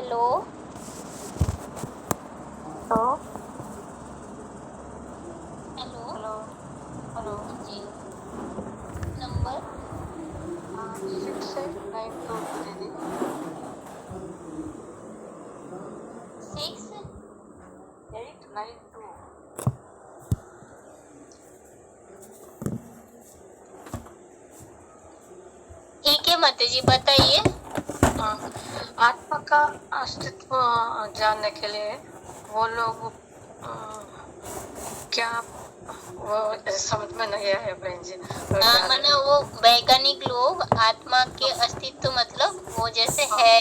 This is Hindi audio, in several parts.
हेलो। तो हेलो। हेलो। हेलो। जी। नंबर 6892 दीदी। 6। 892। ठीक है माता जी, बताइए। आत्मा का अस्तित्व जानने के लिए वो लोग क्या वो समझ में नहीं आया बहन जी, वो क्या माने वो वैज्ञानिक लोग आत्मा के अस्तित्व मतलब वो जैसे हाँ, है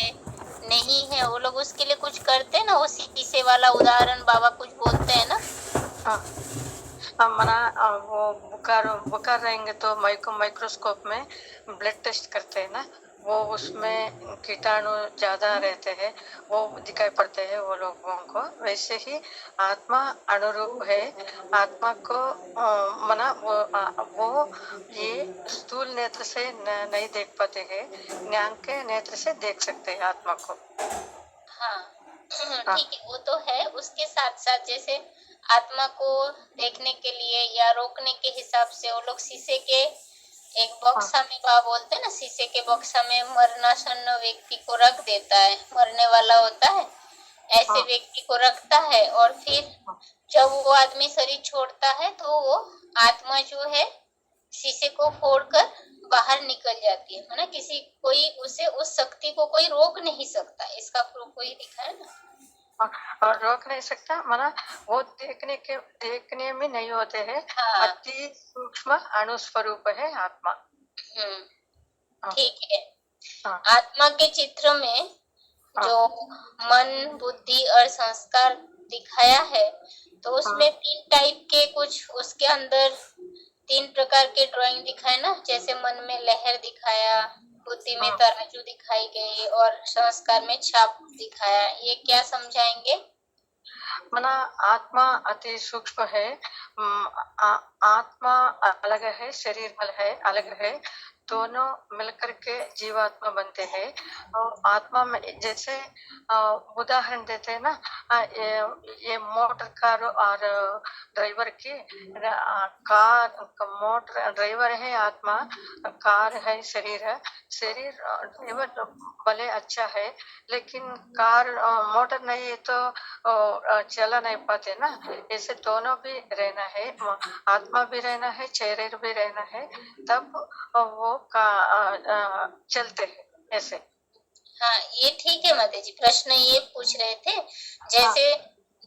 नहीं है, वो लोग उसके लिए कुछ करते हैं ना। वो शीशे वाला उदाहरण बाबा कुछ बोलते हैं ना। हाँ, मना वो बुखार बुखार रहेंगे तो माइक्रोस्कोप में ब्लड टेस्ट करते हैं ना, वो उसमें कीटाणु ज्यादा रहते हैं, वो दिखाई पड़ते हैं वो लोगों को। वैसे ही आत्मा अनुरूप है। आत्मा को मना वो ये स्थूल नेत्र से नहीं देख पाते हैं, ज्ञान के नेत्र से देख सकते हैं आत्मा को। हाँ हाँ, ठीक है, वो तो है। उसके साथ साथ जैसे आत्मा को देखने के लिए या रोकने के हिसाब से वो लोग शीशे के एक हाँ, बक्सा में, बाबा बोलते हैं ना, शीशे के बक्सा में मरणासन्न व्यक्ति को रख देता है, मरने वाला होता है, ऐसे हाँ, व्यक्ति को रखता है। और फिर हाँ, जब वो आदमी शरीर छोड़ता है तो वो आत्मा जो है शीशे को फोड़कर बाहर निकल जाती है ना। किसी कोई उसे उस शक्ति को कोई रोक नहीं सकता। इसका प्रूफ कोई दिखा है ना। और रोक नहीं सकता मना, वो देखने में नहीं होते हैं। हाँ। अति सूक्ष्म अणुस्वरूप है आत्मा। हम्म। हाँ, ठीक है। हाँ, आत्मा के चित्र में हाँ, जो मन, बुद्धि और संस्कार दिखाया है, तो उसमें हाँ, 3 टाइप के कुछ उसके अंदर 3 प्रकार के ड्राइंग दिखाए ना। जैसे मन में लहर दिखाया, बुद्धि में हाँ, तराजू दिखाई गई और संस्कार में छाप दिखाया। ये क्या समझाएंगे? मना आत्मा अति सूक्ष्म है। आत्मा अलग है, शरीर अलग है, दोनों मिलकर के जीवात्मा बनते हैं। और आत्मा में जैसे उदाहरण देते हैं ना, ये मोटर कार और ड्राइवर की कार, मोटर ड्राइवर है आत्मा, कार है शरीर है। शरीर ड्राइवर तो भले अच्छा है, लेकिन कार मोटर नहीं है तो चला नहीं पाते ना। ऐसे दोनों भी रहना है, आत्मा भी रहना है, शरीर भी रहना है, तब वो चलते हैं ऐसे। हाँ ये ठीक है माता जी। प्रश्न ये पूछ रहे थे, हाँ, जैसे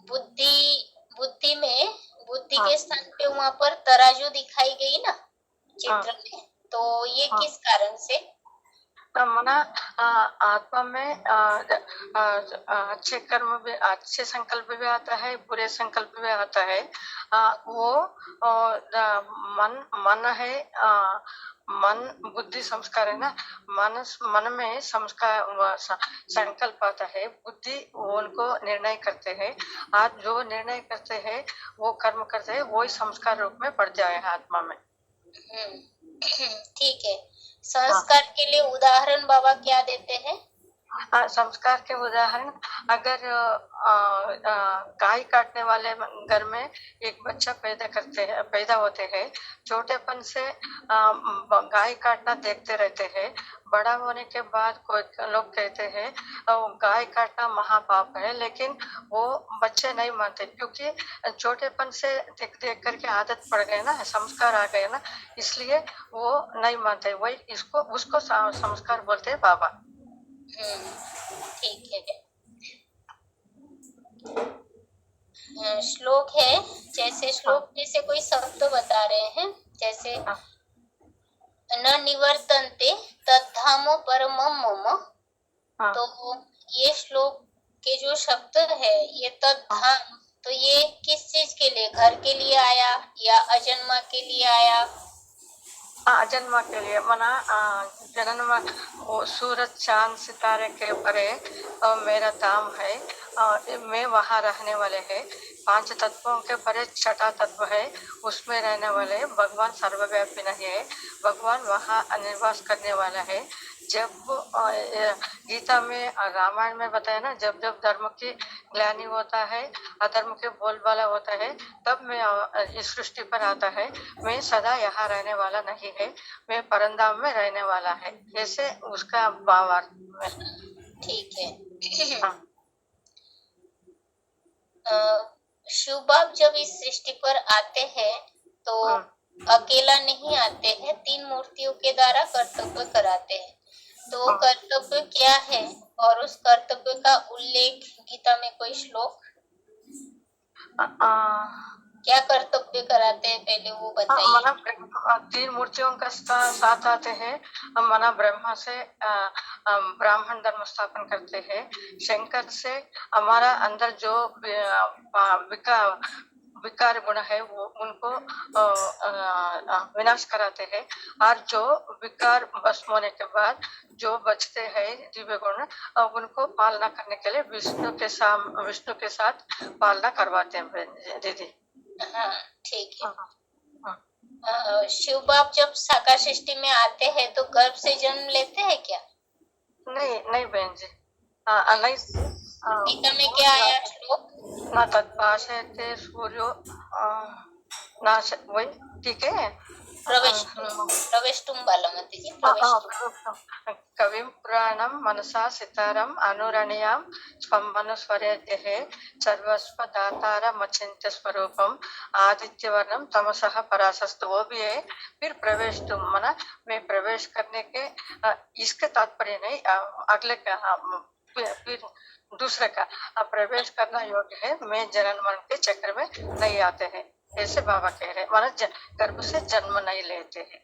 बुद्धि बुद्धि में बुद्धि हाँ, के स्थान पे वहां पर तराजू दिखाई गई ना हाँ, चित्र में, तो ये हाँ, किस कारण से? मना आत्मा में अच्छे कर्म भी, अच्छे संकल्प भी आता है, बुरे संकल्प भी आता है। वो मन है, मन बुद्धि संस्कार है ना। मन में संस्कार संकल्प आता है, बुद्धि उनको निर्णय करते हैं। आज जो निर्णय करते हैं वो कर्म करते हैं, वो ही संस्कार रूप में पड़ जाए आत्मा में। ठीक है। हाँ, संस्कार के लिए उदाहरण बाबा क्या देते हैं? संस्कार के उदाहरण, अगर गाय काटने वाले घर में एक बच्चा पैदा होते हैं, छोटेपन से गाय काटना देखते रहते हैं। बड़ा होने के बाद कोई लोग कहते हैं गाय काटना महापाप है, लेकिन वो बच्चे नहीं मानते, क्योंकि छोटेपन से देख देख करके आदत पड़ गए ना, संस्कार आ गए ना, इसलिए वो नहीं मानते। वही इसको उसको संस्कार बोलते हैं बाबा। ठीक है। श्लोक है, जैसे हाँ, श्लोक में से कोई शब्द बता रहे हैं, जैसे हाँ, न निवर्तन्ते तद्धामो परमं मम। हाँ, तो ये श्लोक के जो शब्द है, ये हाँ, तद्धाम, तो ये किस चीज के लिए, घर के लिए आया या अजन्मा के लिए आया? जन्म के लिए मना, जन्म वो सूरज चांद सितारे के परे मेरा धाम है। मैं वहाँ रहने वाले है। 5 तत्वों के परे छठा तत्व है, उसमें रहने वाले भगवान सर्वव्यापी नहीं है, भगवान वहाँ निवास करने वाला है। जब गीता में रामायण में बताया ना, जब जब धर्म की ग्लानि होता है, अधर्म के बोलबाला होता है, तब मैं इस सृष्टि पर आता है। मैं सदा यहाँ रहने वाला नहीं है, मैं परंधाम में रहने वाला है, ऐसे उसका भावार्थ में। ठीक है। हाँ, शिव बाप जब इस सृष्टि पर आते हैं तो अकेला नहीं आते हैं, 3 मूर्तियों के द्वारा कर्तव्य कराते हैं। तो कर्तव्य क्या है और उस कर्तव्य का उल्लेख गीता में कोई श्लोक? क्या कर्तव्य कराते हैं पहले वो बताइए। मना 3 मूर्तियों का साथ आते हैं। मना ब्रह्मा से ब्राह्मण धर्म स्थापन करते हैं। शंकर से हमारा अंदर जो विकार गुण है वो उनको विनाश कराते हैं, और जो विकार भस्म होने के बाद जो बचते हैं दिव्य गुण, उनको पालना करने के लिए विष्णु के साथ पालना करवाते हैं दीदी। हाँ, ठीक है। शिव बाप जब साकार सृष्टि में आते हैं तो गर्भ से जन्म लेते हैं क्या? नहीं बहन जी, नहीं। गीता में क्या आया श्लोक? न तत्पाशयते सूर्यो नाश, वही ठीक है। प्रवेष्टुम बालमती जी, प्रवेष्टुम। कविं पुराणं मनसा सितारं अनुरणीयां स्वमनुस्वरेत्यः सर्वस्व दातारमचिन्त्य स्वरूपम आदित्यवर्णम तमसः परासस्तु, वो भी है। फिर प्रवेश तुम मना में प्रवेश करने के इसके तात्पर्य नहीं, अगले का फिर दूसरे का प्रवेश करना योग्य है। मैं जनन मरण के चक्र में नहीं आते हैं, ऐसे बाबा कह रहे हैं। माना गर्भ से जन्म नहीं लेते हैं।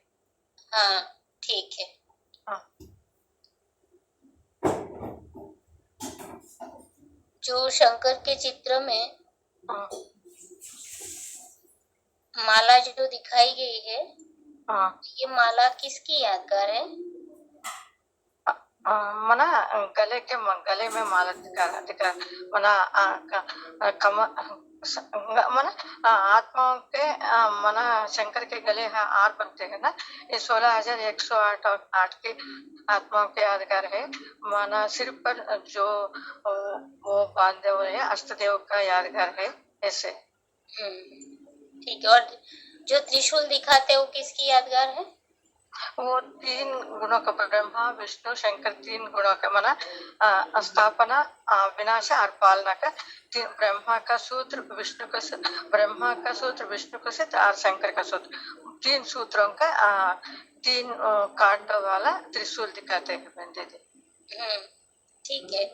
हाँ, ठीक है। हाँ। जो शंकर के चित्र में माला जो दिखाई गई है, ये माला किसकी यादगार है? मना गले में माला दिखा मना मना आत्माओं के मना शंकर के गले हार बनते हैं ना, ये 16,108 के आत्माओं के यादगार है। मना सिर पर जो वो बांधे हुए हैं अष्टदेव का यादगार है, ऐसे। ठीक है। और जो त्रिशूल दिखाते हैं वो किसकी यादगार है? वो 3 गुणों का, ब्रह्मा विष्णु शंकर 3 गुणों का मना स्थापना विनाश और पालना का। ब्रह्मा का सूत्र विष्णु का ब्रह्मा का सूत्र विष्णु का सूत्र और शंकर का सूत्र, 3 सूत्रों का 3 कांटों वाला त्रिशूल दिखाते हैं बंदे जी। ठीक है।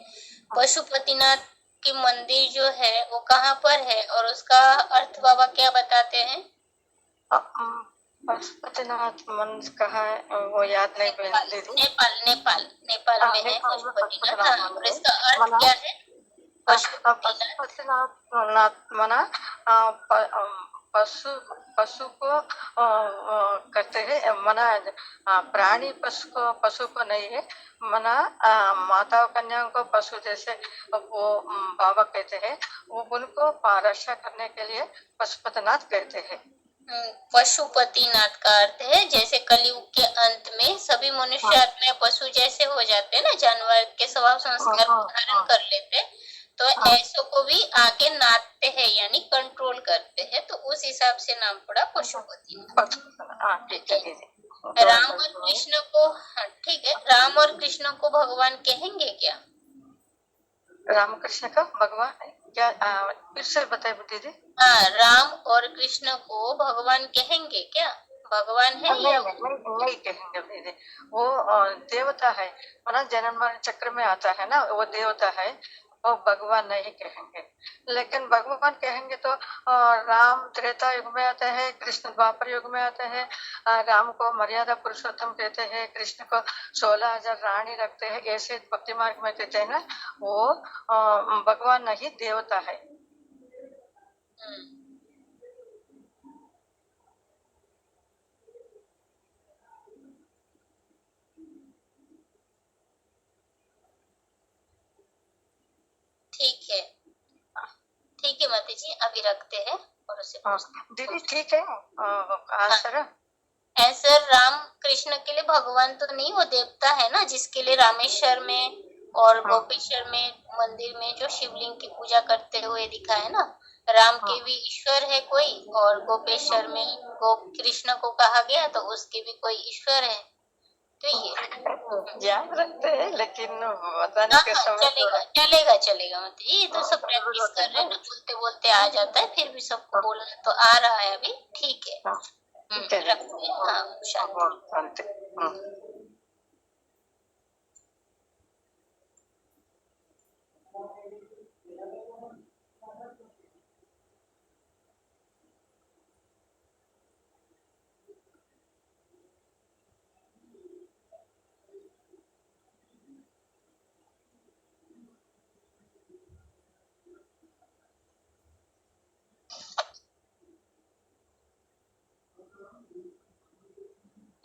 पशुपतिनाथ की मंदिर जो है वो कहाँ पर है और उसका अर्थ बाबा क्या बताते हैं? पशुपतिनाथ मंदिर कहाँ है वो याद नहीं दीदी। नेपाल में है पशुपतिनाथ। और इसका अर्थ क्या है? पशुपतिनाथ मना पशु को करते हैं, मना प्राणी पशु को नहीं है। मना माता कन्याओं को पशु जैसे वो बाबा कहते हैं, वो उनको रक्षा करने के लिए पशुपतिनाथ कहते हैं। पशुपतिनाथ का अर्थ है जैसे कलयुग के अंत में सभी मनुष्य आत्माएं पशु जैसे हो जाते हैं ना, जानवर के स्वभाव संस्कार को धारण कर लेते, तो ऐसों को भी आगे नाचते हैं यानी कंट्रोल करते हैं, तो उस हिसाब से नाम पड़ा पशुपतिनाथ। राम और कृष्ण को, ठीक है, राम और कृष्ण को भगवान कहेंगे क्या? राम कृष्ण का भगवान क्या, फिर से बताए दीदी। हाँ, राम और कृष्ण को भगवान कहेंगे क्या? भगवान है या नहीं कहेंगे दीदी, वो देवता है। माना जन्म मरण चक्र में आता है ना, वो देवता है, वो भगवान नहीं कहेंगे। लेकिन भगवान कहेंगे तो राम त्रेता युग में आते हैं, कृष्ण द्वापर युग में आते हैं। राम को मर्यादा पुरुषोत्तम कहते हैं, कृष्ण को 16,000 रानी रखते हैं, ऐसे भक्ति मार्ग में कहते हैं ना, वो भगवान नहीं देवता है। ठीक है माता जी, अभी रखते हैं और उसे दीदी ठीक है। ऐसा राम कृष्ण के लिए भगवान तो नहीं, वो देवता है ना, जिसके लिए रामेश्वर में और हाँ गोपेश्वर में मंदिर में जो शिवलिंग की पूजा करते हुए दिखा है ना। राम हाँ के भी ईश्वर है कोई, और हाँ गोपेश्वर में गो कृष्ण को कहा गया तो उसके भी कोई ईश्वर है। तो ये याद रखते हैं लेकिन बताने हाँ के हाँ, समय चलेगा थोड़ा चलेगा चलेगा, मतलब ये तो सब जरूर प्रैक्टिस होते कर रहे हैं हैं ना, बोलते बोलते आ जाता है, फिर भी सबको हाँ बोलना तो आ रहा है अभी, ठीक है। हाँ चलिए रखते हैं, हाँ, हाँ शांति। हाँ शांति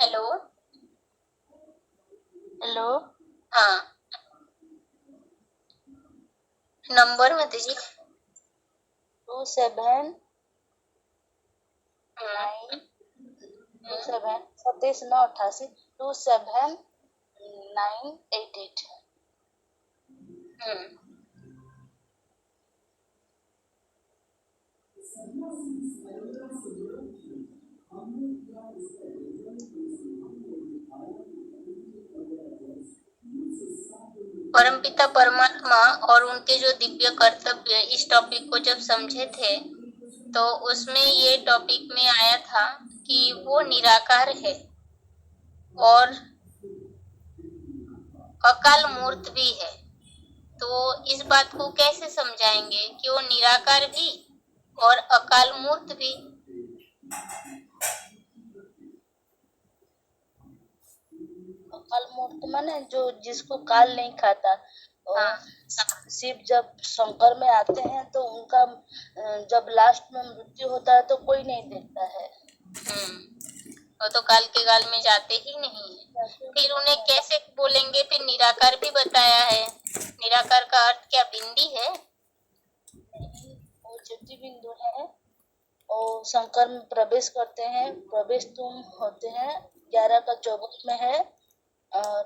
हेलो। हेलो। हाँ, नंबर मत दीजिए। 27 हम्म, 9 27 27 9 88 27 9 88। हम्म। परमपिता परमात्मा और उनके जो दिव्य कर्तव्य, इस टॉपिक को जब समझे थे तो उसमें ये टॉपिक में आया था कि वो निराकार है और अकाल मूर्त भी है। तो इस बात को कैसे समझाएंगे कि वो निराकार भी और अकाल मूर्त भी। अकाल मूर्त माने जो जिसको काल नहीं खाता। और हाँ शिव जब शंकर में आते हैं तो उनका जब लास्ट में मृत्यु होता है तो कोई नहीं देखता है। वो तो काल के गाल में जाते ही नहीं है, फिर उन्हें कैसे बोलेंगे। फिर निराकार भी बताया है, निराकार का अर्थ क्या बिंदी है। वो ज्योति बिंदु है। और शंकर में प्रवेश करते हैं, प्रवेश तुम होते हैं 11 का 24 में है। और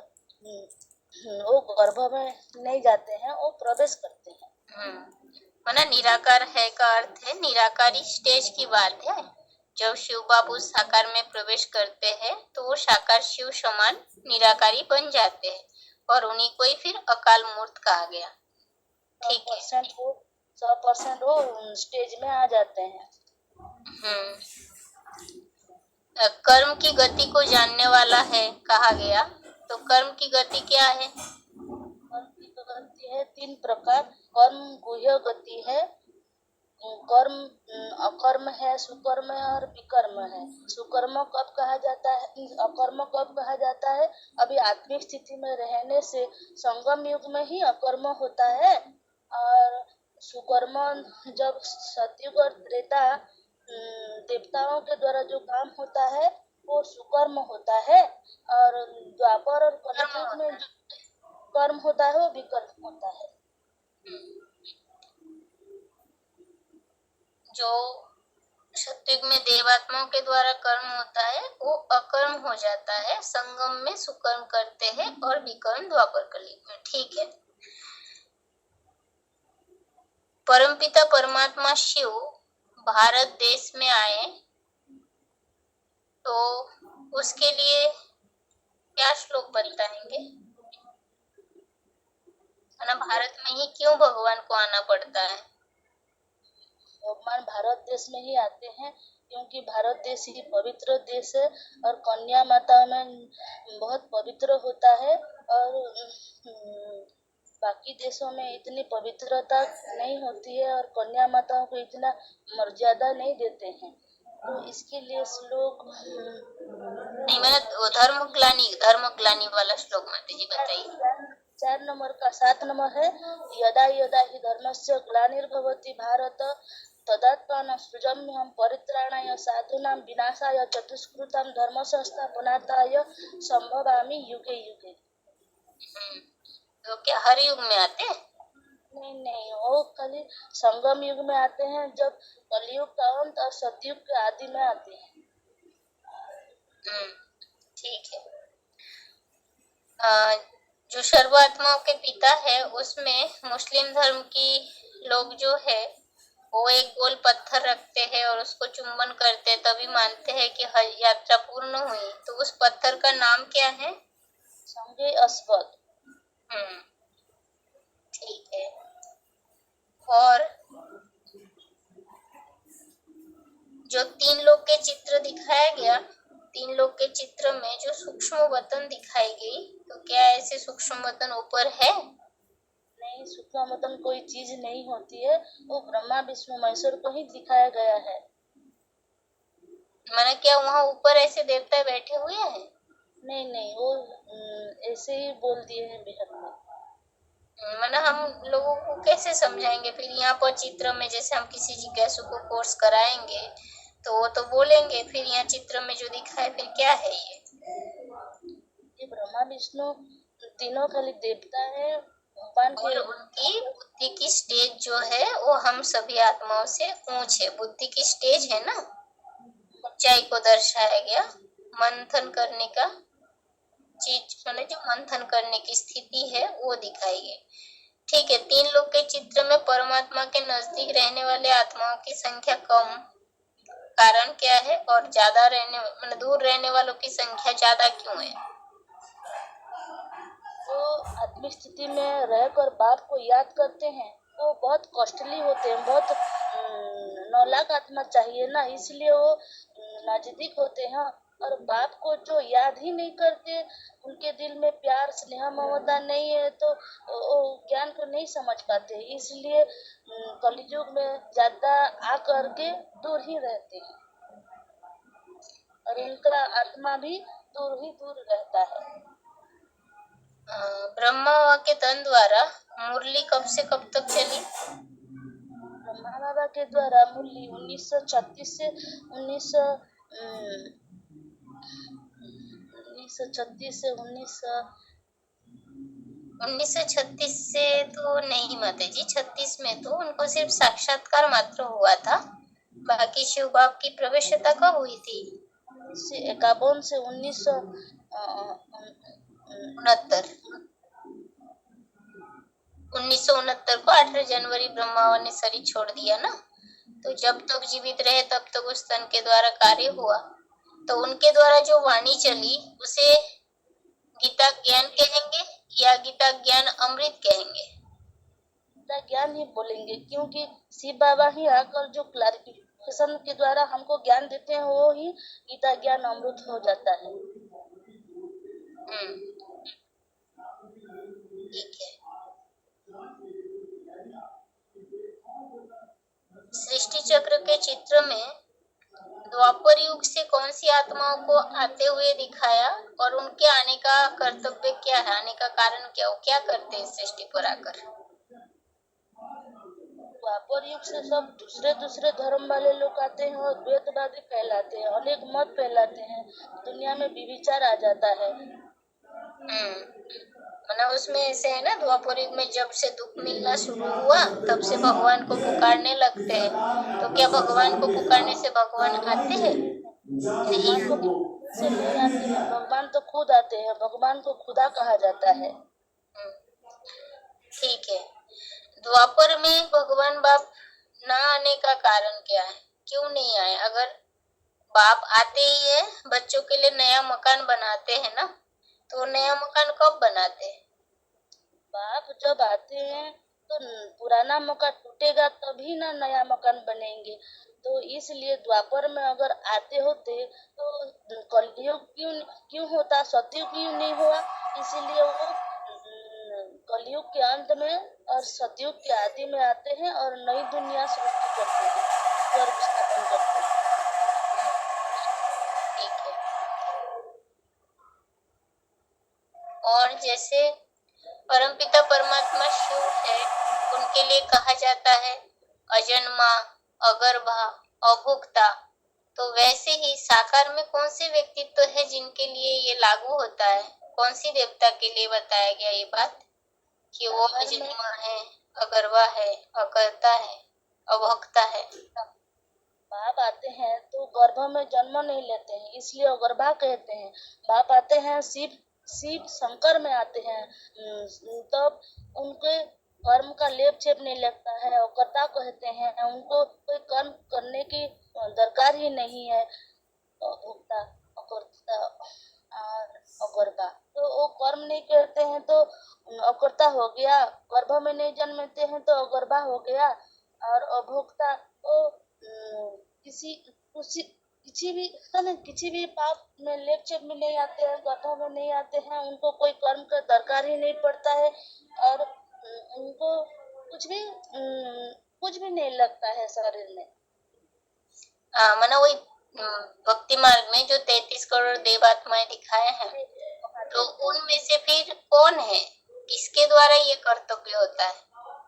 वो गर्भ में नहीं जाते हैं, वो प्रवेश करते हैं। ना निराकार है का अर्थ है निराकारी स्टेज की बात है। जब शिव बाबू साकार में प्रवेश करते हैं तो वो साकार शिव समान निराकारी बन जाते हैं और उन्हीं को ही फिर अकाल मूर्त कहा गया। ठीक है। 100% वो स्टेज में आ जाते हैं। कर्म की गति को जानने वाला है कहा गया, तो कर्म की गति क्या है। कर्म की गति है 3 प्रकार। कर्म गुह्य गति है। कर्म अकर्म है, सुकर्म है और विकर्म है। सुकर्म कब कहा जाता है, अकर्म कब कहा जाता है। अभी आत्मिक स्थिति में रहने से संगम युग में ही अकर्म होता है। और सुकर्म जब सतयुग और त्रेता देवताओं के द्वारा जो काम होता है वो सुकर्म होता है। और द्वापर और कलियुग में जो कर्म होता है वो विकर्म होता है। जो सतयुग में देवात्माओं के द्वारा कर्म होता है वो अकर्म हो जाता है, संगम में सुकर्म करते हैं और विकर्म द्वापर कलयुग में। ठीक है। परमपिता परमात्मा शिव भारत देश में आए तो उसके लिए क्या श्लोक बताएंगे। है ना, भारत में ही क्यों भगवान को आना पड़ता है। भगवान भारत देश में ही आते हैं क्योंकि भारत देश ही पवित्र देश है। और कन्या माता में बहुत पवित्र होता है। और बाकी देशों में इतनी पवित्रता नहीं होती है और कन्या माताओं को इतना मर्यादा नहीं देते हैं। तो इसके लिए श्लोक नहीं, मैंने धर्म ग्लानी वाला श्लोक माता जी बताइए। 4 नंबर का 7 नंबर है। यदा यदा हि धर्मस्य ग्लानिर्भवति भारत तदात्मानं सृजाम्यहं परित्राणाय साधूनां विनाशाय चतुष्कृतं धर्म संस्थापनार्थाय संभवामि युगे युगे। तो क्या हर युग में आते हैं। नहीं, वो खाली संगम युग में आते हैं, जब कलयुग का अंत और सतयुग के आदि में आते हैं। हम्म, ठीक है। अ, जो सर्वात्माओं के पिता है उसमें मुस्लिम धर्म की लोग जो है वो एक गोल पत्थर रखते हैं और उसको चुंबन करते हैं, तभी मानते हैं कि हज यात्रा पूर्ण हुई। तो उस पत्थर का नाम क्या है? संगे अस्वद। हम्म, ठीक है। और जो तीन लोग के चित्र दिखाया गया, तीन लोग के चित्र में जो सूक्ष्म वतन दिखाई गई, तो क्या ऐसे सूक्ष्म वतन ऊपर है? नहीं, सूक्ष्म वतन कोई चीज नहीं होती है, वो ब्रह्मा विष्णु महेश्वर को ही दिखाया गया है। माना क्या वहाँ ऊपर ऐसे देवता बैठे हुए हैं? नहीं नहीं, वो ऐसे ही बोल दिए हैं बेहद में। माना हम लोगों को कैसे समझाएंगे फिर? यहाँ पर चित्र में जैसे हम किसी जिज्ञासु को कोर्स कराएंगे तो वो तो बोलेंगे, फिर यहाँ चित्र में जो दिखा है फिर क्या है ये ब्रह्मा विष्णु तीनों खाली देवता है, भगवान और के। उनकी बुद्धि की स्टेज जो है वो हम सभी आत्माओं से ऊंच है। बुद्धि की स्टेज है ना, ऊंचाई को दर्शाया गया। मंथन करने का चीज मैंने जो मंथन करने की स्थिति है वो दिखाई गई। ठीक है। तीन लोग के चित्र में परमात्मा के नजदीक रहने वाले आत्माओं की संख्या कम, कारण क्या है? और ज्यादा रहने मतलब दूर रहने वालों की संख्या ज्यादा क्यों है? जो आत्मिक स्थिति में रहकर बाप को याद करते हैं वो बहुत कॉस्टली होते हैं, बहुत 9 लाख आत्मा चाहिए ना, इसलिए वो नजदीक होते हैं। और बाप को जो याद ही नहीं करते, उनके दिल में प्यार स्नेह ममता नहीं है, तो वो ज्ञान को नहीं समझ पाते, इसलिए कलयुग में ज्यादा आकर के दूर ही रहते हैं और उनका आत्मा भी दूर ही दूर रहता है। ब्रह्मा के तन द्वारा मुरली कब से कब तक चली? ब्रह्मा बाबा के द्वारा मुरली 1936 से 1936 से 1936 से तो नहीं माता जी, 36 में तो उनको सिर्फ साक्षात्कार मात्र हुआ था। बाकी शिव बाप की प्रवेशता कब हुई थी? 1951 से उनहत्तर 1969 को 18 जनवरी ब्रह्मा ने शरीर छोड़ दिया ना। तो जब तक जीवित रहे तब तक उस तन के द्वारा कार्य हुआ। तो उनके द्वारा जो वाणी चली उसे गीता ज्ञान कहेंगे या गीता ज्ञान अमृत कहेंगे? गीता ज्ञान ही बोलेंगे, क्योंकि शिव बाबा ही आकर जो क्लैरिफिकेशन के द्वारा हमको ज्ञान देते हैं वो ही गीता ज्ञान अमृत हो जाता है। ठीक है। सृष्टि चक्र के चित्र में द्वापर युग से कौन सी आत्माओं को आते हुए दिखाया और उनके आने का कर्तव्य क्या है? आने का कारण क्या? वो क्या करते हैं सृष्टि पर आकर? द्वापर युग से सब दूसरे दूसरे धर्म वाले लोग आते हैं और द्वैतवादी फैलाते हैं, अनेक मत फैलाते हैं, दुनिया में विविचार आ जाता है। मतलब उसमें ऐसे है ना, द्वापर युग में जब से दुख मिलना शुरू हुआ तब से भगवान को पुकारने लगते हैं। तो क्या भगवान को पुकारने से भगवान आते हैं? नहीं। भगवान को से नहीं आते हैं, भगवान तो खुद आते हैं, भगवान को खुदा कहा जाता है। ठीक है। द्वापर में भगवान बाप न आने का कारण क्या है? क्यों नहीं आए? अगर बाप आते ही है, बच्चों के लिए नया मकान बनाते हैं ना, तो नया मकान कब बनाते हैं? बाप जब आते हैं तो पुराना मकान टूटेगा तभी ना नया मकान बनेंगे, तो इसलिए द्वापर में अगर आते होते तो कलयुग क्यों क्यों होता, सतयुग क्यों नहीं हुआ, इसीलिए वो कलयुग के अंत में और सतयुग के आदि में आते हैं और नई दुनिया सृष्टि करते हैं, स्वर्ग स्थापन करते हैं। ठीक है। और जैसे परमपिता परमात्मा शिव है, उनके लिए कहा जाता है अजन्मा, अगर्भा, अभोक्ता। तो वैसे ही साकार में कौन से व्यक्तित्व है जिनके लिए ये लागू होता है? कौन सी देवता के लिए बताया गया ये बात कि वो अजन्मा है, अगर्भा है, अकर्ता है, अभोक्ता है? बाप आते हैं तो गर्भ में जन्म नहीं लेते हैं, इसलिए अगरबा कहते हैं। बाप आते हैं शिव शिव शंकर में आते हैं, तब उनके कर्म का लेप छेप नहीं लगता है, अकर्ता कहते हैं। उनको कोई कर्म करने की दरकार ही नहीं है। भोक्ता अकर्ता और अकर्ता, तो वो कर्म नहीं करते हैं तो अकर्ता हो गया, गर्भ में नहीं जन्मते हैं तो अगर्भा हो गया, और अभोक्ता वो किसी किसी किसी भी पाप में लेप चेप में नहीं आते हैं, गर्भ में नहीं आते हैं, उनको कोई कर्म का दरकार ही नहीं पड़ता है, और उनको कुछ भी नहीं लगता है शरीर में। मना वही भक्ति मार्ग में जो 33 करोड़ देवात्माएं दिखाए हैं, तो उनमें से फिर कौन है, किसके द्वारा ये कर्तव्य होता है?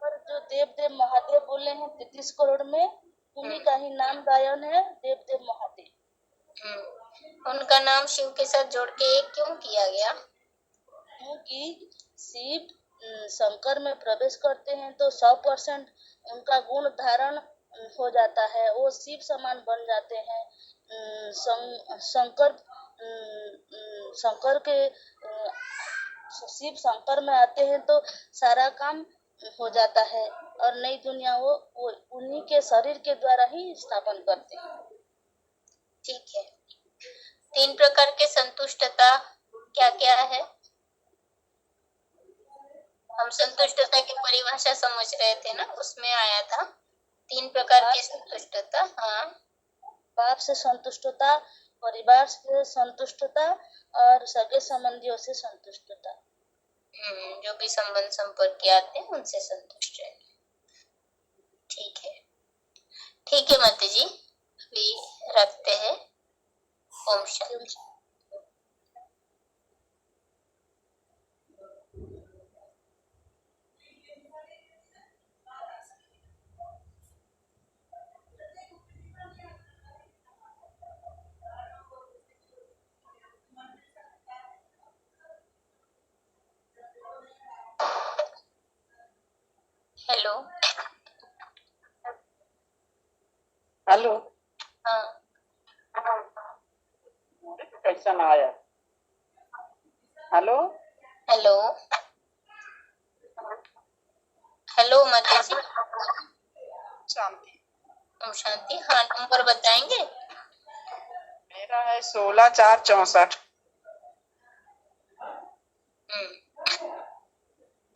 पर जो देव देव महादेव बोले हैं 33 करोड़ में, उन्हीं का ही नाम गायन है देव देव महादेव। उनका नाम शिव के साथ जोड़ के एक क्यों किया गया? क्योंकि शिव शंकर में प्रवेश करते हैं तो 100% उनका गुण धारण हो जाता है, वो शिव समान बन जाते हैं। शंकर शंकर के शिव शंकर में आते हैं तो सारा काम हो जाता है, और नई दुनिया वो उन्हीं के शरीर के द्वारा ही स्थापन करते हैं। ठीक है। 3 प्रकार के संतुष्टता क्या क्या है? हम संतुष्टता की परिभाषा समझ रहे थे ना, उसमें आया था 3 प्रकार की संतुष्टता। हाँ, बाप से संतुष्टता, परिवार से संतुष्टता, और सगे संबंधियों से संतुष्टता। जो भी संबंध संपर्क के आते हैं उनसे संतुष्ट रहना। ठीक है, ठीक है माता जी, अभी रखते हैं। ओम शांति। हेलो हेलो, हाँ, कैसा ना आया? हेलो हेलो हेलो माता जी। शांति, ओम शांति। हाँ, नंबर बताएंगे? मेरा है 16,464।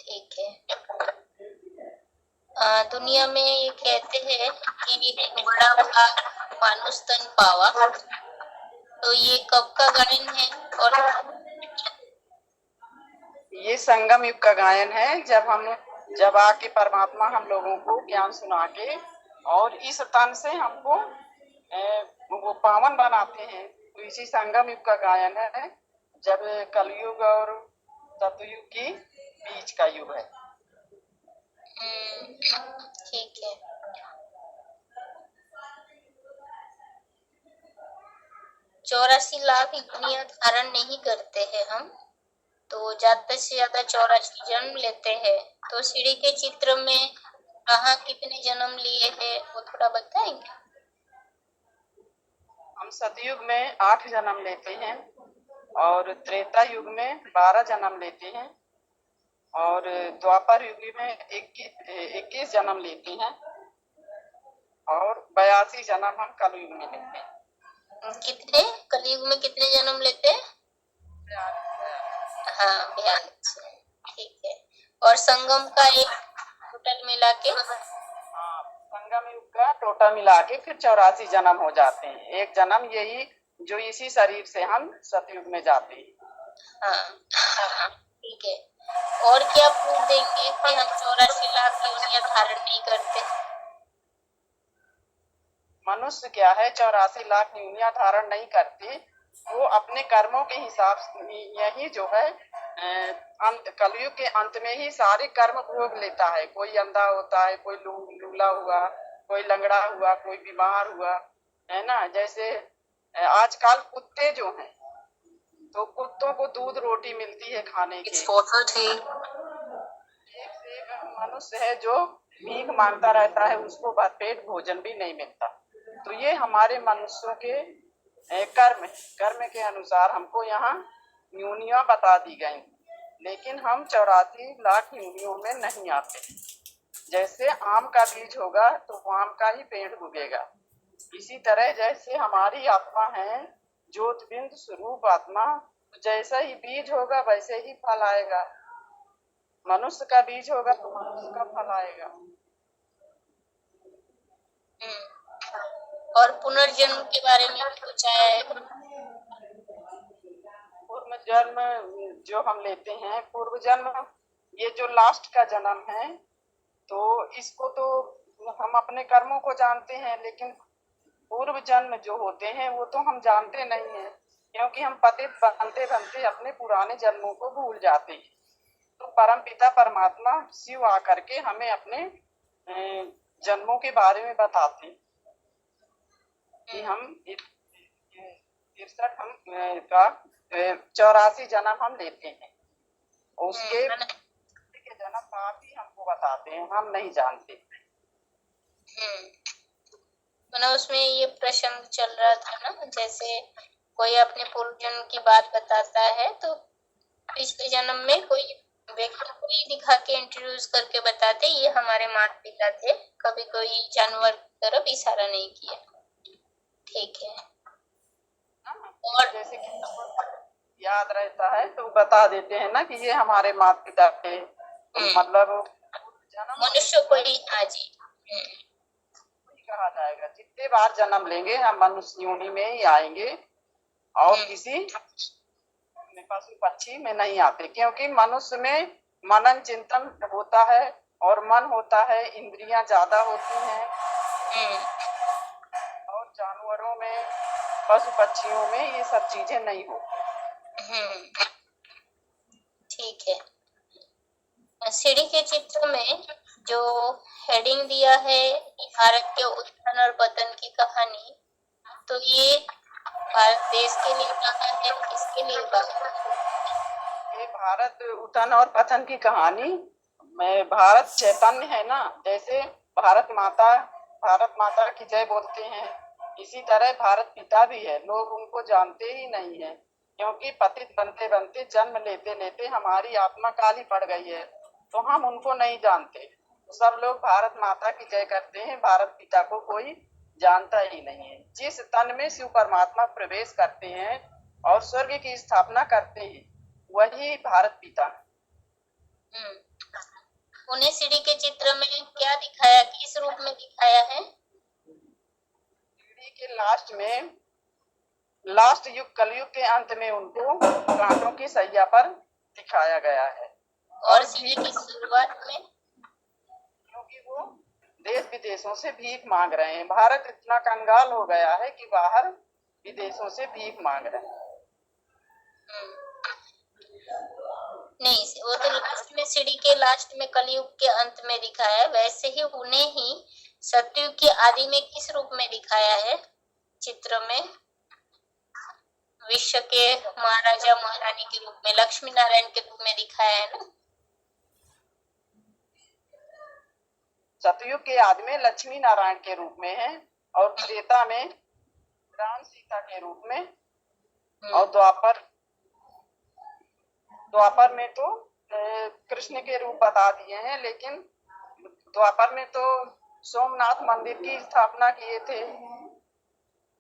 ठीक है। दुनिया में ये कहते हैं कि बड़ा मानुष तन पावा, तो ये कब का गायन है? और ये संगम युग का गायन है, जब आके परमात्मा हम लोगों को ज्ञान सुना के और इस तन से हमको वो पावन बनाते हैं, तो इसी संगम युग का गायन है, जब कलयुग और सतयुग की बीच का युग है। ठीक है। चौरासी लाख दुनिया धारण नहीं करते हैं हम, तो ज्यादा से ज्यादा 84 जन्म लेते हैं, तो सीढ़ी के चित्र में कहाँ कितने जन्म लिए हैं वो थोड़ा बताएंगे? हम सतयुग में 8 जन्म लेते हैं, और त्रेता युग में 12 जन्म लेते हैं, और द्वापर युग में 21 जन्म लेते हैं, और 82 जन्म हम कलयुग में लेते हैं। कितने कलयुग में कितने जन्म लेते हैं? हाँ, 42। ठीक है। और संगम का एक टोटल मिला के? हाँ, संगम युग का टोटल मिला के फिर 84 जन्म हो जाते हैं। एक जन्म यही जो इसी शरीर से हम सतयुग में जाते हैं। हाँ, ठीक है। और क्या प्रूफ देंगे कि हम 84 लाख योनियां धारण नहीं करते? मनुष्य क्या है 84 लाख योनियां धारण नहीं करते, वो अपने कर्मों के हिसाब से यही जो है कलयुग के अंत में ही सारे कर्म भोग लेता है। कोई अंधा होता है, कोई लूला हुआ, कोई लंगड़ा हुआ, कोई बीमार हुआ, है ना। जैसे आजकल कुत्ते जो हैं, तो कुत्तों को दूध रोटी मिलती है खाने के। एक मनुष्य है जो भीख मांगता रहता है, उसको भरपेट भोजन भी नहीं मिलता। तो ये हमारे मनुष्यों के कर्म के अनुसार हमको यहाँ यूनियां बता दी गई, लेकिन हम 84 लाख यूनियों में नहीं आते। जैसे आम का बीज होगा तो आम का ही पेड़ उगेगा, इसी तरह जैसे हमारी आत्मा है ज्योतिबिंदु स्वरूप आत्मा, जैसा ही बीज होगा वैसे ही फल आएगा। मनुष्य का बीज होगा तो मनुष्य का फल आएगा। और पुनर्जन्म के बारे में भी कुछ आया है? पूर्व जन्म जो हम लेते हैं, पूर्व जन्म ये जो लास्ट का जन्म है, तो इसको तो हम अपने कर्मों को जानते हैं, लेकिन पूर्व जन्म जो होते हैं वो तो हम जानते नहीं हैं, क्योंकि हम पतित बनते बनते अपने पुराने जन्मों को भूल जाते हैं। तो परम पिता परमात्मा शिव आकर के हमें अपने जन्मों के बारे में बताते हैं कि हम 63 हम का 84 जन्म हम लेते हैं, उसके जन्म पाप ही हमको बताते हैं, हम नहीं जानते। मतलब उसमें ये प्रश्न चल रहा था ना, जैसे कोई अपने पूर्व जन्म की बात बताता है तो पिछले जन्म में कोई व्यक्ति को ही दिखा के इंट्रोड्यूस करके बताते ये हमारे माता पिता थे, कभी कोई जानवर की तरफ इशारा नहीं किया। ठीक है। और जैसे कि याद रहता है तो बता देते हैं ना कि ये हमारे माता पिता थे, मतलब मनुष्य को ही जी कहा जाएगा। जितने बार जन्म लेंगे हम मनुष्य योनि में ही आएंगे और किसी पशु पक्षी में नहीं आते, क्योंकि मनुष्य में मनन चिंतन होता है और मन होता है, इंद्रियां ज्यादा होती हैं, और जानवरों में पशु पक्षियों में ये सब चीजें नहीं होती। ठीक है। सीढ़ी के चित्र में जो हेडिंग दिया है भारत के उत्थान और पतन की कहानी, तो ये भारत देश के लिए कहा है, किसके लिए कहा है? ये भारत उत्थान और पतन की कहानी में भारत चैतन्य है ना, जैसे भारत माता की जय बोलते हैं, इसी तरह भारत पिता भी है। लोग उनको जानते ही नहीं है, क्योंकि पतित बनते बनते जन्म लेते लेते हमारी आत्मा काली पड़ गई है, तो हम उनको नहीं जानते। सब लोग भारत माता की जय करते हैं, भारत पिता को कोई जानता ही नहीं है। जिस तन में शिव परमात्मा प्रवेश करते हैं और स्वर्ग की स्थापना करते हैं, वही भारत पिता। उन्हें सीढ़ी के चित्र में क्या दिखाया, किस रूप में दिखाया है? सीढ़ी के लास्ट युग कलयुग के अंत में उनको कांटों की सैया पर दिखाया गया है। और सीढ़ी की शुरुआत में क्योंकि वो देश विदेशों से भीख मांग रहे हैं। भारत इतना कंगाल हो गया है कि बाहर विदेशों से भीख मांग रहे हैं। नहीं, वो तो लास्ट में सीढ़ी के लास्ट में कलयुग के अंत में दिखाया है, वैसे ही उन्हें ही सतयुग की आदि में किस रूप में दिखाया है चित्र में? विश्व के महाराजा महारानी के रूप में, लक्ष्मी नारायण के रूप में दिखाया है ना? सतयुग के आदि में लक्ष्मी नारायण के रूप में है, और त्रेता में राम सीता के रूप में, और द्वापर में तो कृष्ण के रूप बता दिए हैं। लेकिन द्वापर में तो सोमनाथ मंदिर की स्थापना किए थे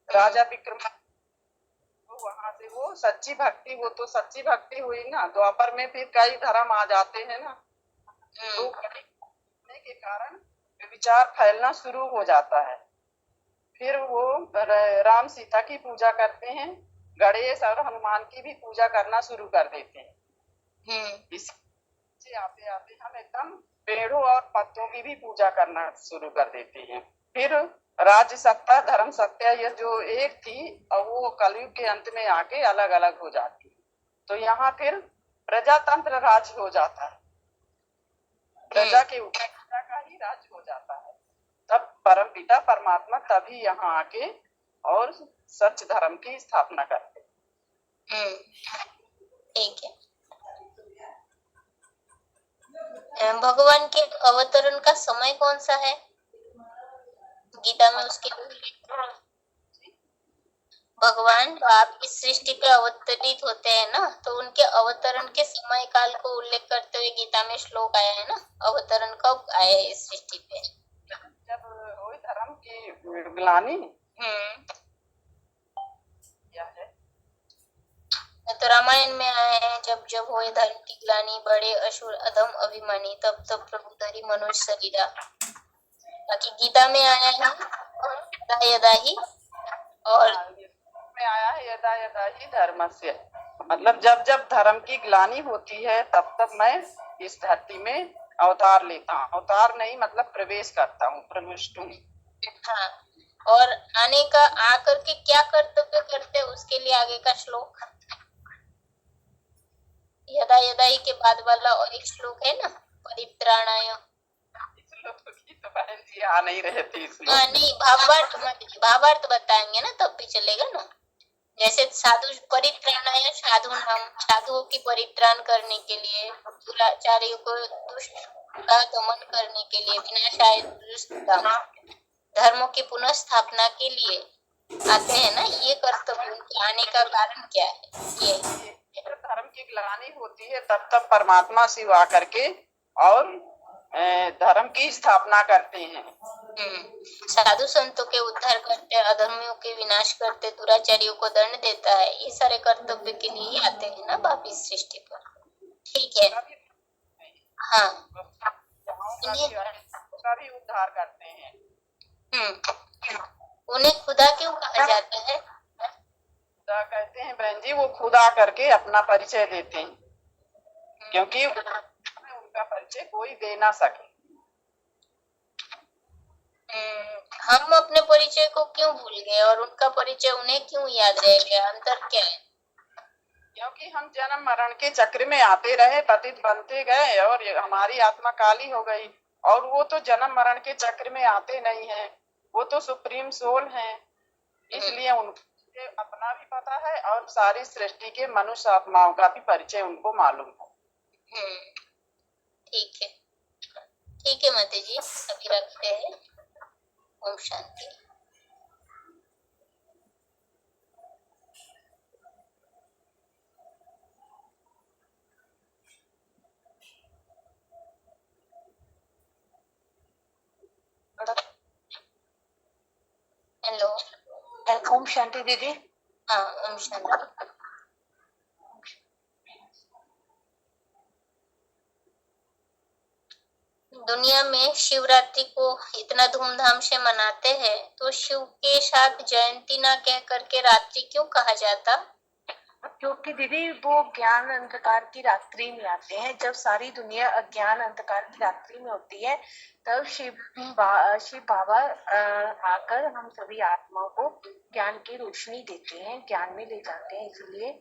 राजा विक्रम, तो वहां से वो सच्ची भक्ति हुई ना। द्वापर में फिर कई धर्म आ जाते हैं ना, तो के कारण विचार फैलना शुरू हो जाता है। फिर वो राम सीता की पूजा करते हैं, गणेश और हनुमान की भी पूजा करना शुरू कर देते हैं। इससे आते आते हम एकदम पेड़ों और पत्तों की भी पूजा करना शुरू कर देते हैं। फिर राज्य सत्ता धर्म सत्ता ये जो एक थी, और वो कलयुग के अंत में आके अलग अलग हो जाती है। तो यहाँ फिर प्रजातंत्र राज हो जाता है, प्रजा के ऊपर प्रजा का ही राज हो जाता है। तब परम पिता परमात्मा तभी यहाँ आके और सच धर्म की स्थापना करते। ठीक है। भगवान के अवतरण का समय कौन सा है? गीता में उसके भगवान बाप इस सृष्टि पे अवतरित होते हैं ना, तो उनके अवतरण के समय काल को उल्लेख करते हुए गीता में श्लोक आया है ना, अवतरण कब आए हैं इस सृष्टि पे? जब वही धर्म की ग्लानि क्या है, तो रामायण में आए हैं, जब जब होए धर्म की ग्लानि, बड़े असुर अधम अभिमानी, तब तब प्रभु धरि मनुष्य शरीरा। बाकी गीता में आया है यदा यदा ही, और में आया है यदा यदा ही धर्मस्य, मतलब जब जब धर्म की ग्लानि होती है तब तब मैं इस धरती में अवतार लेता हूँ। अवतार नहीं मतलब प्रवेश करता हूँ, प्रविष्ट हूँ। हाँ, और आने का आकर के क्या कर्तव्य करते हैं उसके लिए आगे का श्लोक, यदा यदा ही के बाद वाला और एक श्लोक है ना, परित्राणाय। की तो बहन जी आ नहीं रहे थे इसलिए। नहीं, भावार्थ बताएंगे ना तब भी चलेगा ना। जैसे साधु परित्राणाय साधु नाम, साधुओं की परित्राण करने के लिए, दुराचारियों को दुष्ट का दमन करने के लिए, विनाशाय दुष्टतम, धर्मों की पुनः स्थापना के लिए आते हैं ना। ये कर्तव्य उनके आने का कारण क्या है? ये धर्म की ग्लानि होती है तब तब परमात्मा शिव आकर के और धर्म की स्थापना करते हैं। साधु संतों के उद्धार करते, अधर्मियों के विनाश करते, दुराचारियों को दंड देता है। ये सारे कर्तव्य के लिए ही आते हैं ना बाप इस सृष्टि पर। ठीक है, हाँ, उसका भी उद्धार करते हैं। उन्हें खुदा क्यों कहा जाता है? खुदा कहते हैं बहन जी, वो खुदा करके अपना परिचय देते हैं, क्योंकि उनका परिचय कोई दे ना सके। हम अपने परिचय को क्यों भूल गए और उनका परिचय उन्हें क्यों याद रह गया? अंतर क्या है? क्योंकि हम जन्म मरण के चक्र में आते रहे, पतित बनते गए और हमारी आत्मा काली हो गई। और वो तो जन्म मरण के चक्र में आते नहीं है, वो तो सुप्रीम सोल है, इसलिए उनको अपना भी पता है और सारी सृष्टि के मनुष्य आत्माओं का भी परिचय उनको मालूम है। ठीक है, ठीक है माता जी, अभी रखते हैं। ओम शांति। हेलो, ओम शांति दीदी। हाँ, ओम शांति। दुनिया में शिवरात्रि को इतना धूमधाम से मनाते हैं, तो शिव के साथ जयंती ना कह करके रात्रि क्यों कहा जाता? क्योंकि दीदी वो ज्ञान अंधकार की रात्रि में आते हैं। जब सारी दुनिया अज्ञान अंधकार की रात्रि में होती है, तब शिव बाबा आकर हम सभी आत्माओं को ज्ञान की रोशनी देते हैं, ज्ञान में ले जाते हैं। इसलिए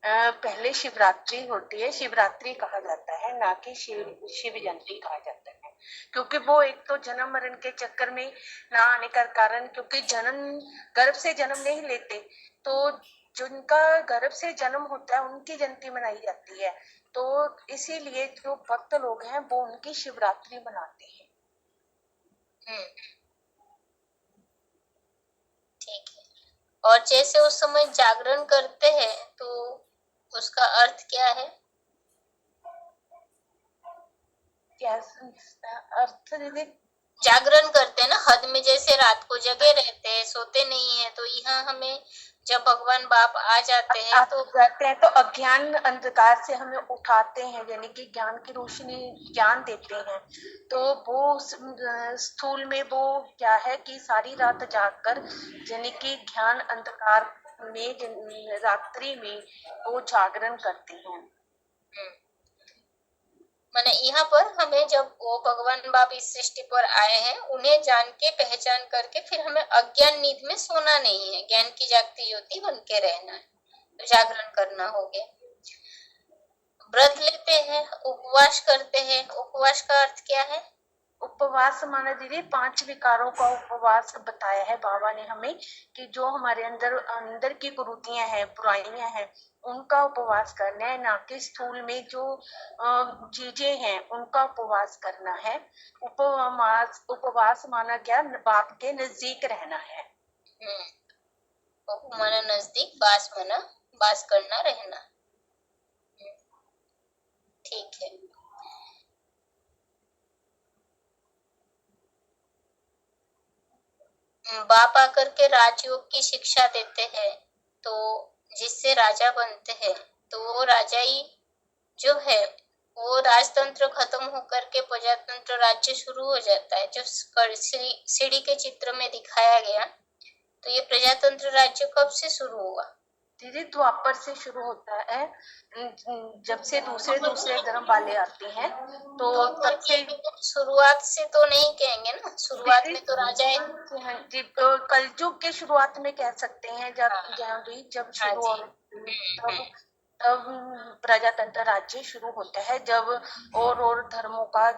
पहले शिवरात्रि होती है, शिवरात्रि कहा जाता है, ना कि शिव जयंती कहा जाता है। क्योंकि वो एक तो जन्म मरण के चक्कर में ना आने का कारण, क्योंकि गर्भ से जन्म नहीं लेते, तो जिनका गर्भ से जन्म होता है उनकी जयंती मनाई जाती है। तो इसीलिए जो भक्त लोग हैं वो उनकी शिवरात्रि मनाते हैं। ठीक है, और जैसे उस समय जागरण करते हैं, तो उसका अर्थ क्या है? क्या अर्थ दीदी? जागरण करते हैं ना, हद में, जैसे रात को जगे रहते हैं, सोते नहीं है, तो यहाँ हमें जब भगवान बाप आ जाते हैं तो अज्ञान अंधकार से हमें उठाते हैं, यानी कि ज्ञान की रोशनी, ज्ञान देते हैं। तो वो स्थूल में वो क्या है कि सारी रात जागकर, यानी कि ज्ञान अंधकार में रात्रि में वो जागरण करते हैं। माने यहाँ पर हमें, जब वो भगवान बाप इस सृष्टि पर आए हैं, उन्हें जान के पहचान करके फिर हमें अज्ञान नींद में सोना नहीं है, ज्ञान की जागती ज्योति बन के रहना है, तो जागरण करना हो गया। व्रत लेते हैं, उपवास करते हैं, उपवास का अर्थ क्या है? उपवास माना दीदी 5 विकारों का उपवास बताया है बाबा ने हमें, कि जो हमारे अंदर की कुरीतियां हैं, बुराइयां हैं, उनका उपवास करना है, ना कि स्थूल में जो चीजें हैं उनका उपवास करना है। उपवास माना क्या? बाप के नजदीक रहना है। बहु माना नजदीक, बास माना बास करना, रहना। ठीक है। बाप आकर के राजयोग की शिक्षा देते हैं, तो जिससे राजा बनते हैं, तो वो राजाई जो है वो राजतंत्र खत्म होकर के प्रजातंत्र राज्य शुरू हो जाता है। जो सीढ़ी के चित्र में दिखाया गया, तो ये प्रजातंत्र राज्य कब से शुरू हुआ? दीदी द्वापर से शुरू होता है। जब से दूसरे धर्म वाले आते हैं तो तब से। शुरुआत से तो नहीं कहेंगे ना, शुरुआत में तो राजाएं। कलयुग के शुरुआत में कह सकते हैं, जब शुरू तब प्रजातंत्र राज्य शुरू होता है। जब और धर्मों का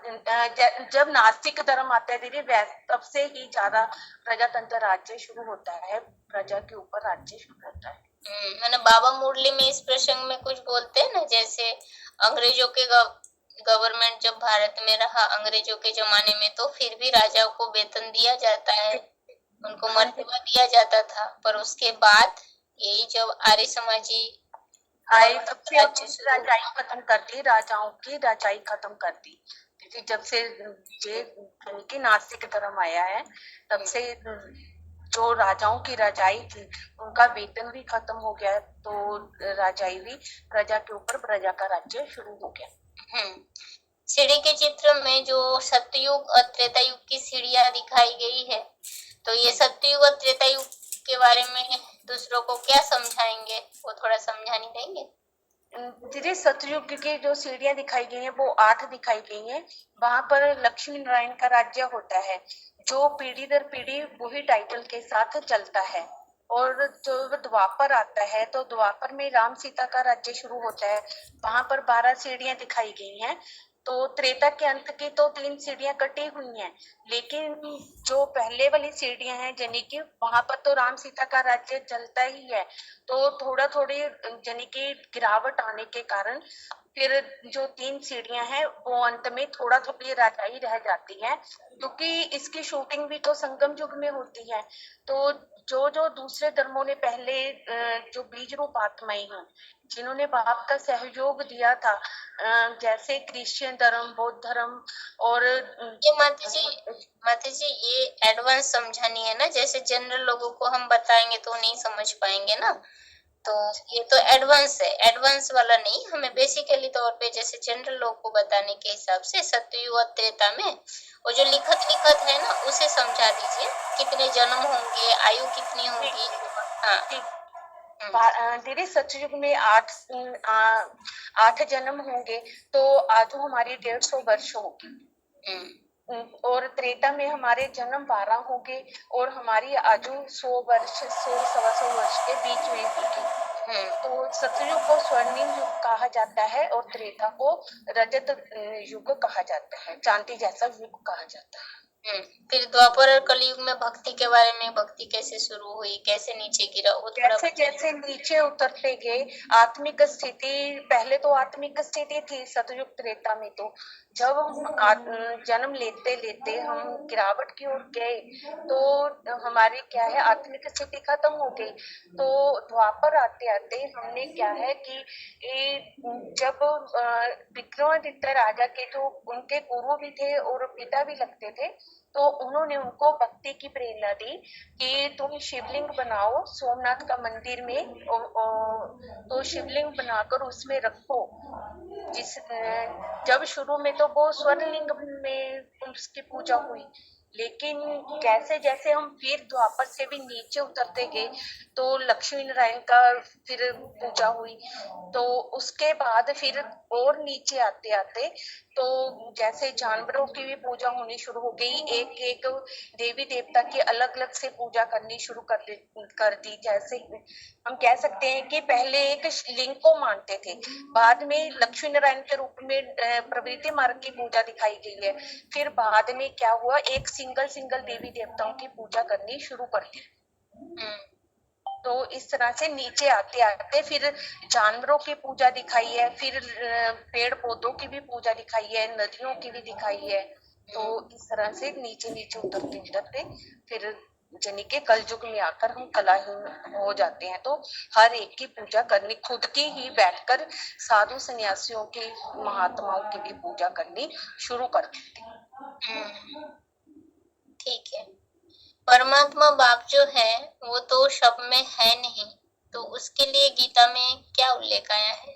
जब नास्तिक धर्म आता है दीदी, तब से ही ज्यादा प्रजातंत्र राज्य शुरू होता है, प्रजा के ऊपर राज्य शुरू होता है। मैंने बाबा मुरली में इस प्रसंग में कुछ बोलते हैं ना, जैसे अंग्रेजों के गवर्नमेंट जब भारत में रहा अंग्रेजों के जमाने में, तो फिर भी राजाओं को वेतन दिया जाता है, उनको मर्तबा दिया जाता था। पर उसके बाद यही जब आर्य समाजी आए तब से राजाई खत्म कर दी, राजाओं की राजाई खत्म कर दी। क्योंकि जब से ये नास्तिक धर्म आया है, तब से जो राजाओं की राजाई थी उनका वेतन भी खत्म हो गया, तो राजाई भी प्रजा के ऊपर, प्रजा का राज्य शुरू हो गया। सीढ़ी के चित्र में जो सतयुग और त्रेता युग की सीढ़ियां दिखाई गई है, तो ये सतयुग और त्रेता युग के बारे में दूसरों को क्या समझाएंगे, वो थोड़ा समझानी देंगे? दीदी सतयुग की जो सीढ़ियां दिखाई गई हैं वो 8 दिखाई गई हैं। वहां पर लक्ष्मी नारायण का राज्य होता है, जो पीढ़ी दर पीढ़ी वही टाइटल के साथ चलता है। और जो द्वापर आता है, तो द्वापर में राम सीता का राज्य शुरू होता है, वहां पर 12 सीढ़ियां दिखाई गई हैं। तो त्रेता के अंत की तो 3 सीढ़ियां कटी हुई हैं, लेकिन जो पहले वाली सीढ़ियां हैं यानी कि वहां पर तो राम सीता का राज्य चलता ही है, तो थोड़ा थोड़ी यानी कि गिरावट आने के कारण फिर जो 3 सीढ़ियां हैं वो अंत में थोड़ा थोड़ी राजाई रह जाती है, क्योंकि इसकी शूटिंग भी तो संगम युग में होती है। तो जो दूसरे धर्मों ने पहले जो बीज रूप आत्माएं हैं जिन्होंने बाप का सहयोग दिया था, जैसे क्रिश्चियन धर्म, बौद्ध धर्म और ये माता जी ये एडवांस समझानी है ना, जैसे जनरल लोगों को हम बताएंगे तो नहीं समझ पाएंगे ना, तो ये तो एडवांस है, एडवांस वाला नहीं, हमें बेसिकली तौर पे जैसे जनरल लोग को बताने के हिसाब से सतयुग और त्रेता में वो जो लिखत है ना, उसे समझा दीजिए, कितने जन्म होंगे, आयु कितनी होगी। हाँ दीदी सतयुग में 8 जन्म होंगे, तो आयु हमारी 150 वर्ष होगी। और त्रेता में हमारे जन्म 12 होंगे और हमारी आयु 100 वर्ष 100-125 वर्ष के बीच में होगी। तो सतयुग को स्वर्णिम युग कहा जाता है और त्रेता को रजत युग कहा जाता है, चांदी जैसा युग कहा जाता है। फिर द्वापर और कलयुग में भक्ति के बारे में, भक्ति कैसे शुरू हुई, कैसे नीचे गिरा, वो थोड़ा जैसे नीचे उतरते गए आत्मिक स्थिति, पहले तो आत्मिक स्थिति थी सतयुग त्रेता में, तो जब हम जन्म लेते लेते हम गिरावट की ओर गए तो हमारी क्या है आत्मिक स्थिति खत्म हो गई। तो द्वापर आते आते हमने क्या है कि जब विक्रमादित्य राजा के जो उनके गुरु भी थे और पिता भी लगते थे, तो उन्होंने उनको भक्ति की प्रेरणा दी कि तुम शिवलिंग बनाओ सोमनाथ का मंदिर में, तो शिवलिंग बनाकर उसमें रखो। जब शुरू में तो वो स्वर्णलिंग में उसकी पूजा हुई, लेकिन जैसे जैसे हम फिर द्वापर से भी नीचे उतरते गए तो लक्ष्मी नारायण का फिर पूजा हुई। तो उसके बाद फिर और नीचे आते आते तो जैसे जानवरों की भी पूजा होनी शुरू हो गई, एक एक देवी देवता की अलग अलग से पूजा करनी शुरू कर दी। जैसे हम कह सकते हैं कि पहले एक लिंग को मानते थे, बाद में लक्ष्मी नारायण के रूप में प्रवृत्ति मार्ग की पूजा दिखाई गई है, फिर बाद में क्या हुआ एक सिंगल देवी देवताओं की पूजा करनी शुरू कर दी। तो इस तरह से नीचे आते आते फिर जानवरों की पूजा दिखाई है, फिर पेड़ पौधों की भी पूजा दिखाई है, नदियों की भी दिखाई है। तो इस तरह से नीचे नीचे उतरते उतरते फिर यानी कि कलयुग में आकर हम कलाहीन हो जाते हैं। तो हर एक की पूजा करनी, खुद की ही बैठकर साधु सन्यासियों की, महात्माओं की भी पूजा करनी शुरू कर देते हैं। ठीक है। परमात्मा बाप जो है वो तो सब में है नहीं, तो उसके लिए गीता में क्या उल्लेख आया है?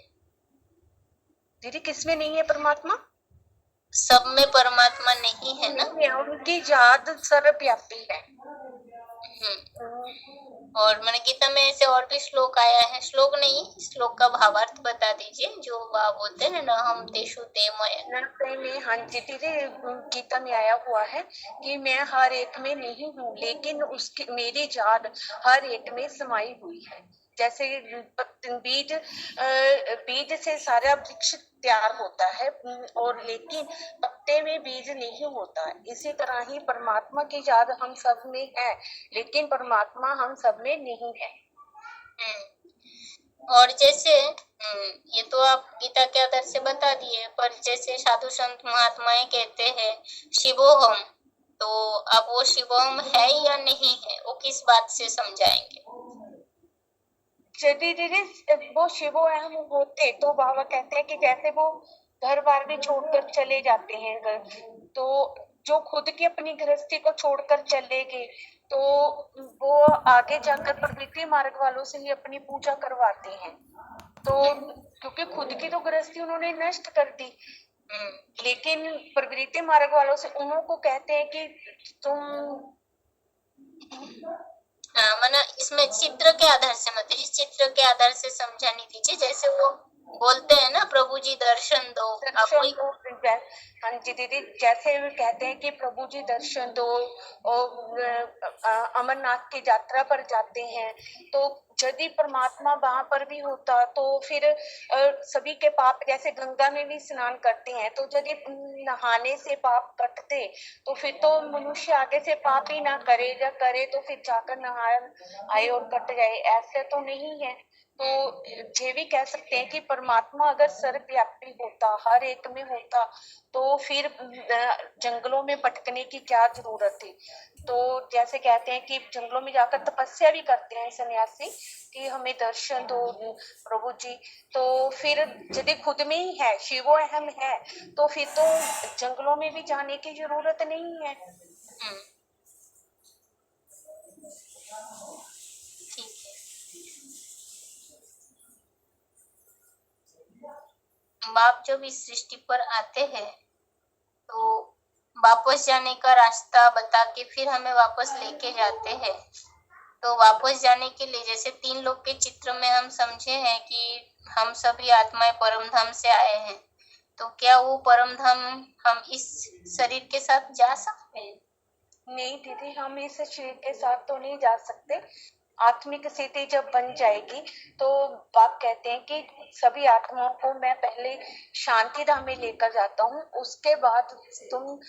दीदी किसमें नहीं है परमात्मा? सब में परमात्मा नहीं है ना? उनकी याद सर्वव्यापी है। और मैंने गीता में ऐसे और भी श्लोक आया है, श्लोक नहीं, श्लोक का भावार्थ बता दीजिए, जो बाप बोलते हैं ना, हम तेषु ते मय में। हाँ जी दीदी, गीता में आया हुआ है कि मैं हर एक में नहीं हूँ, लेकिन उसकी मेरी याद हर एक में समाई हुई है। जैसे बीज से सारा वृक्ष तैयार होता है, और लेकिन पत्ते में बीज नहीं होता। इसी तरह ही परमात्मा की याद हम सब में है, लेकिन परमात्मा हम सब में नहीं है। और जैसे ये तो आप गीता के आधार से बता दिए, पर जैसे साधु संत महात्माएं कहते हैं शिवोहम, तो अब वो शिवोहम है या नहीं है, वो किस बात से समझाएंगे? यदि दीदी वो शिवो अहम होते तो बाबा कहते हैं कि जैसे वो घर बार भी छोड़कर चले जाते हैं, तो जो खुद की अपनी गृहस्थी को छोड़कर चले गए, तो वो आगे जाकर प्रवृत्ति मार्ग वालों से ही अपनी पूजा करवाते हैं। तो क्योंकि खुद की तो गृहस्थी उन्होंने नष्ट कर दी, लेकिन प्रवृत्ति मार्ग वालों से उन्हों को कहते हैं कि तुम माना इसमें चित्र के आधार से मत, इस चित्र के आधार से समझाने दीजिए। जैसे वो बोलते हैं ना, प्रभु जी दर्शन दो, हाँ जी दीदी, जैसे वे कहते हैं कि प्रभु जी दर्शन दो, और अमरनाथ की यात्रा पर जाते हैं, तो यदि परमात्मा वहां पर भी होता तो फिर सभी के पाप, जैसे गंगा में भी स्नान करते हैं, तो यदि नहाने से पाप कटते तो फिर तो मनुष्य आगे से पाप ही ना करे, या करे तो फिर जाकर नहा आए और कट जाए, ऐसे तो नहीं है। तो ये भी कह सकते हैं कि परमात्मा अगर सर्वव्यापी होता, हर एक में होता, तो फिर जंगलों में भटकने की क्या जरूरत थी। तो जैसे कहते हैं कि जंगलों में जाकर तपस्या भी करते हैं सन्यासी कि हमें दर्शन दो प्रभु जी, तो फिर यदि खुद में ही है, शिवो अहम है, तो फिर तो जंगलों में भी जाने की जरूरत नहीं है। बाप जब इस सृष्टि पर आते हैं तो वापस जाने का रास्ता बता के फिर हमें वापस लेके जाते हैं। तो वापस जाने के लिए जैसे 3 लोग के चित्र में हम समझे हैं कि हम सभी आत्माएं परम धाम से आए हैं, तो क्या वो परम धाम हम इस शरीर के साथ जा सकते हैं? नहीं दीदी, हम इस शरीर के साथ तो नहीं जा सकते। आत्मिक स्थिति जब बन जाएगी तो बाप कहते हैं कि सभी आत्माओं को मैं पहले शांति धाम में लेकर जाता हूँ, उसके बाद तुम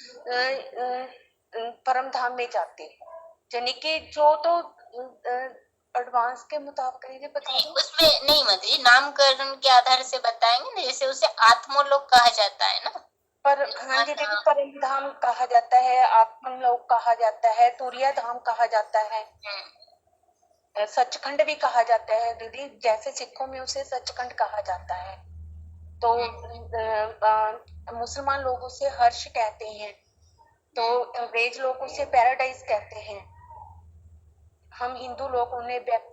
परम धाम में जाते हो। यानी कि जो तो एडवांस के मुताबिक उसमें नहीं मतलब नामकरण के आधार से बताएंगे ना, जैसे उसे आत्मलोक कहा जाता है ना, पर हाँ जी दीदी, परम धाम कहा जाता है, आत्मलोक कहा जाता है, तुरिया धाम कहा जाता है, सचखंड भी कहा जाता है दीदी, जैसे सिखों में उसे सचखंड कहा जाता है। तो मुसलमान लोग उसे हर्ष कहते हैं, तो अंग्रेज लोग उसे पैराडाइज कहते हैं, हम हिंदू लोग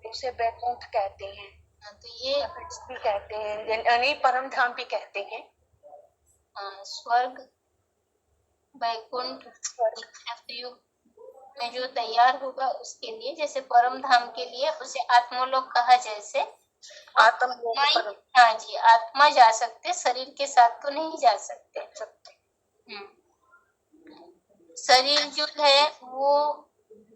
उसे बैकुंठ कहते हैं। तो ये भी कहते हैं, यानी परम धाम भी कहते हैं। स्वर्ग बैकुंठ में जो तैयार होगा उसके लिए, जैसे परम धाम के लिए उसे आत्मलोक कहा, जैसे आत्मलोक। हाँ जी, आत्मा जा सकते, शरीर के साथ तो नहीं जा सकते। शरीर जो है वो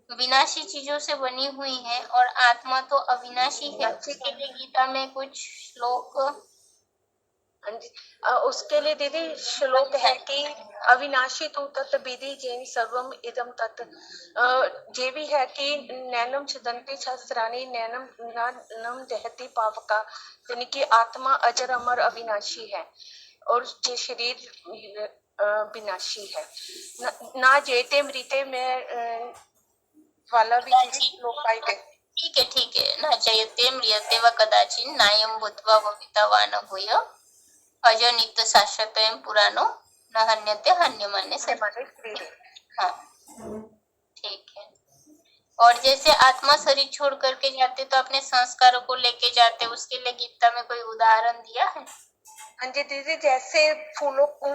विनाशी चीजों से बनी हुई है और आत्मा तो अविनाशी है। उसके लिए गीता में कुछ श्लोक, उसके लिए दीदी श्लोक है कि अविनाशी तु तत् विधि जैन सर्वम इदम तत्। ये भी है कि नैनम छदंती सहस्राणी नैनम नम दहती पावका, यानी कि आत्मा अजर अमर अविनाशी है और ये शरीर विनाशी है। ना जेते मृते में वाला भी दीदी श्लोक पाइके ठीक है न जयते म्रियते व कदाचित् नायं भूत्वा भविता वा न भूय अजो नित्य शाश्वतोऽयं पुराणो न हन्यते हन्यमाने हनुमाने शरीरे। हाँ ठीक है। और जैसे आत्मा शरीर छोड़ करके जाते तो अपने संस्कारों को लेके जाते, उसके लिए गीता में कोई उदाहरण दिया है? हाँ जी दीदी, जैसे फूलों को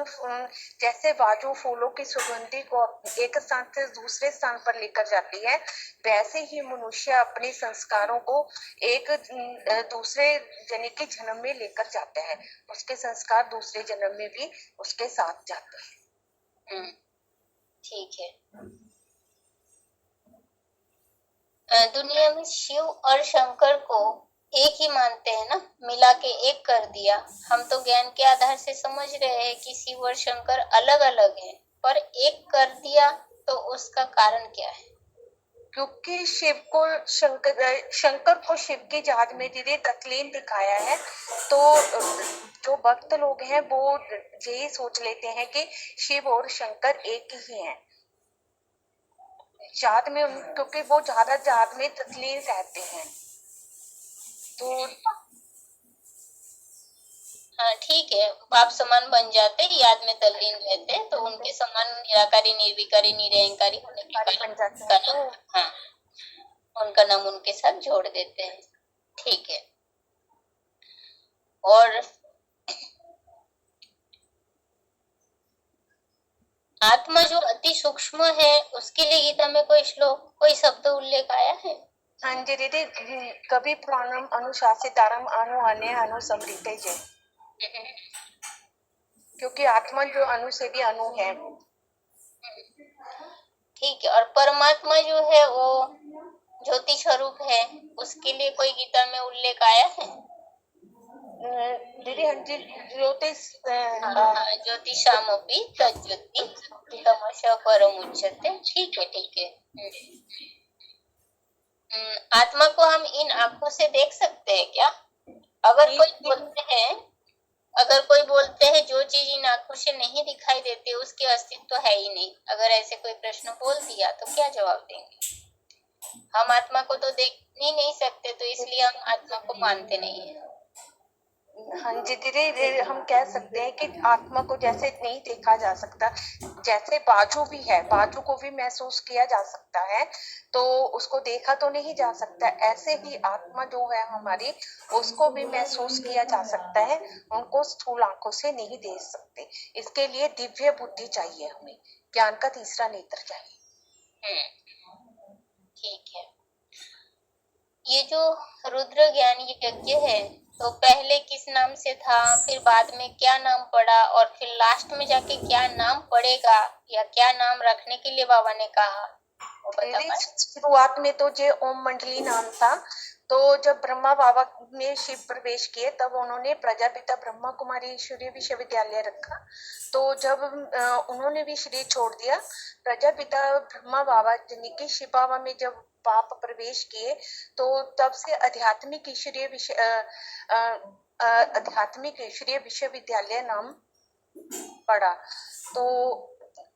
जैसे बाजू फूलों की सुगंधी को एक स्थान से दूसरे स्थान पर लेकर जाती है, वैसे ही मनुष्य अपने संस्कारों को एक दूसरे जन्म के जन्म में लेकर जाते हैं, उसके संस्कार दूसरे जन्म में भी उसके साथ जाते हैं। ठीक है। दुनिया में शिव और शंकर को एक ही मानते हैं ना, मिला के एक कर दिया। हम तो ज्ञान के आधार से समझ रहे हैं कि शिव और शंकर अलग अलग हैं, पर एक कर दिया तो उसका कारण क्या है? क्योंकि शिव को शंकर को शिव की जात में दीदी तकलीफ दिखाया है, तो जो भक्त लोग हैं वो यही सोच लेते हैं कि शिव और शंकर एक ही हैं जात में, क्योंकि वो ज्यादा जात में तकलीफ रहते हैं। तो हाँ ठीक है, बाप समान बन जाते, याद में तल्लीन रहते, तो उनके समान निराकारी निर्विकारी निरहंकारी होने के कारण बन जाते उनका हैं, नाम, हाँ उनका नाम उनके साथ जोड़ देते हैं। ठीक है। और आत्मा जो अति सूक्ष्म है उसके लिए गीता में कोई श्लोक कोई शब्द उल्लेख आया है? हाँ जी दीदी, कभी प्राणम अनुशासितारम अनु अन्य अनुसमृते जय, क्योंकि आत्मा जो अनु से भी अनु है। ठीक है। और परमात्मा जो है वो ज्योति स्वरूप है, उसके लिए कोई गीता में उल्लेख आया है? दीदी हाँ जी, ज्योतिष ज्योतिषामपि तज्ज्योति तमसः परमुच्यते। ठीक है। आत्मा को हम इन आंखों से देख सकते हैं क्या? अगर कोई बोलते हैं जो चीज इन आंखों से नहीं दिखाई देती उसके अस्तित्व तो है ही नहीं, अगर ऐसे कोई प्रश्न बोल दिया तो क्या जवाब देंगे? हम आत्मा को तो देख ही नहीं सकते, तो इसलिए हम आत्मा को मानते नहीं है। हाँ जी दीदी, हम कह सकते हैं कि आत्मा को जैसे नहीं देखा जा सकता, जैसे बाजू भी है, बाजू को भी महसूस किया जा सकता है, तो उसको देखा तो नहीं जा सकता, ऐसे ही आत्मा जो है हमारी, उसको भी महसूस किया जा सकता है, उनको स्थूल आंखों से नहीं देख सकते। इसके लिए दिव्य बुद्धि चाहिए, हमें ज्ञान का तीसरा नेत्र चाहिए। ठीक है। ये जो रुद्र ज्ञान यज्ञ है तो पहले किस नाम से था, फिर बाद में क्या नाम पड़ा, और फिर लास्ट में जाके क्या नाम पड़ेगा या क्या नाम रखने के लिए बाबा ने कहा, वो बता पाए? शुरुआत में तो जे ओम मंडली नाम था, तो जब ब्रह्मा बाबा ने शिव प्रवेश किए तब उन्होंने प्रजापिता ब्रह्मा कुमारी ईश्वरीय विश्वविद्यालय रखा। तो जब उन्होंने भी शरीर छोड़ दिया, प्रजापिता ब्रह्मा बाबा यानी कि शिव बाबा में जब पाप प्रवेश किए, तो तब से आध्यात्मिक ईश्वरीय विश्वविद्यालय नाम पड़ा। तो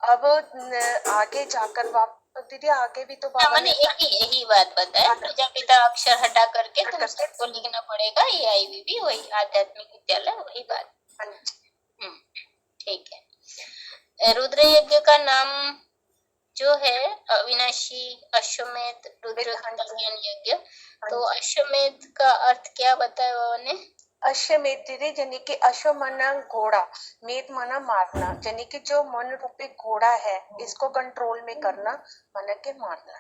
अब आगे जाकर दीदी आगे भी तो बाबा मैंने यही बात बताया, प्रजापिता अक्षर हटा करके तो उसको लिखना पड़ेगा, AIVB वही आध्यात्मिक विद्यालय वही बात। ठीक है। रुद्र यज्ञ का नाम जो है अविनाशी अश्वमेध रुद्र ज्ञान यज्ञ, तो अश्वमेध का अर्थ क्या बताया बाबा ने? अश्वमेध दीदी यानी कि अश्व माना घोड़ा, मेध माना मारना, यानी कि जो मन रूपी घोड़ा है इसको कंट्रोल में करना, माना के मारना।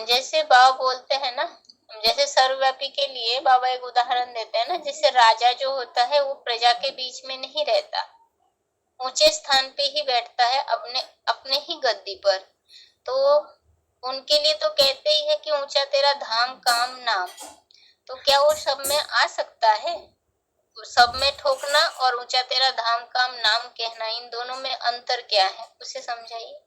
जैसे बाबा बोलते हैं ना, जैसे सर्वव्यापी के लिए बाबा एक उदाहरण देते हैं ना, जैसे राजा जो होता है वो प्रजा के बीच में नहीं रहता, ऊंचे स्थान पे ही बैठता है अपने ही गद्दी पर, तो उनके लिए तो कहते ही है कि ऊंचा तेरा धाम काम नाम, तो क्या वो सब में आ सकता है? सब में ठोकना और ऊंचा तेरा धाम काम नाम कहना, इन दोनों में अंतर क्या है, उसे समझाइए।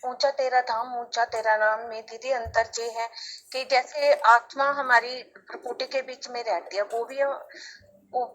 ऊंचा तेरा धाम ऊंचा तेरा नाम में दीदी अंतर ये है कि जैसे आत्मा हमारी प्रकृति के बीच में रहती है, वो भी वो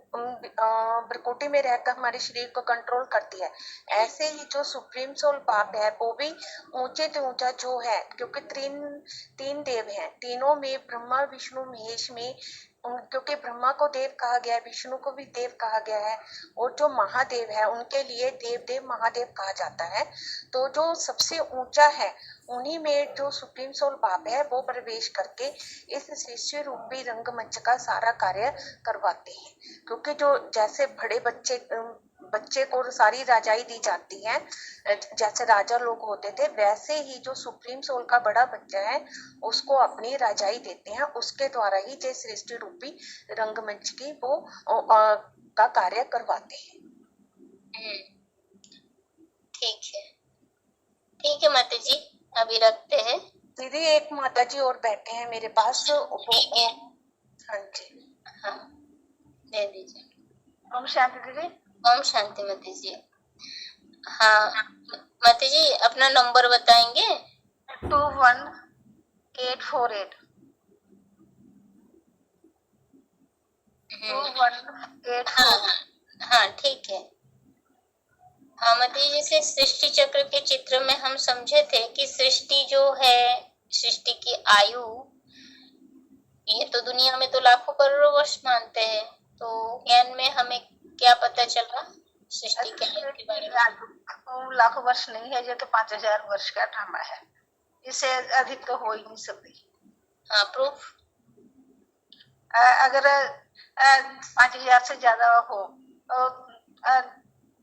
भ्रकुटी में रहकर हमारे शरीर को कंट्रोल करती है। ऐसे ही जो सुप्रीम सोल बाप है वो भी ऊंचे से ऊंचा जो है, क्योंकि तीन देव हैं, तीनों में ब्रह्मा विष्णु महेश में क्योंकि ब्रह्मा को देव कहा गया है, विष्णु को भी देव कहा गया है, और जो महादेव है उनके लिए देव देव महादेव कहा जाता है। तो जो सबसे ऊंचा है उन्हीं में जो सुप्रीम सोल बाप है वो प्रवेश करके इस शिष्य रूपी रंगमंच का सारा कार्य करवाते हैं। क्योंकि जो जैसे बड़े बच्चे को सारी राजाई दी जाती है, जैसे राजा लोग होते थे, वैसे ही जो सुप्रीम सोल का बड़ा बच्चा है उसको अपनी राजाई देते हैं, उसके द्वारा ही जय सृष्टि रूपी रंगमंच की वो का कार्य करवाते हैं। ठीक है माता जी, अभी रखते हैं। दीदी एक माता जी और बैठे हैं मेरे पास, ठीक है। हाँ जी, हाँ, दे दीजिए। ओम शांति दीदी। ओम शांति माता जी। हाँ माता जी, अपना नंबर बताएंगे? 21848 2184। हाँ ठीक है। हाँ माता जी, जैसे सृष्टि चक्र के चित्र में हम समझे थे कि सृष्टि जो है, सृष्टि की आयु, ये तो दुनिया में तो लाखों करोड़ों वर्ष मानते हैं, तो ज्ञान में हमें क्या पता चला सृष्टि के आयु के बारे में? लाखों वर्ष नहीं है, ये तो 5000 वर्ष का ड्रामा है, इससे अधिक तो हो ही नहीं सकती। हाँ, प्रूफ? अगर 5000 से ज्यादा हो तो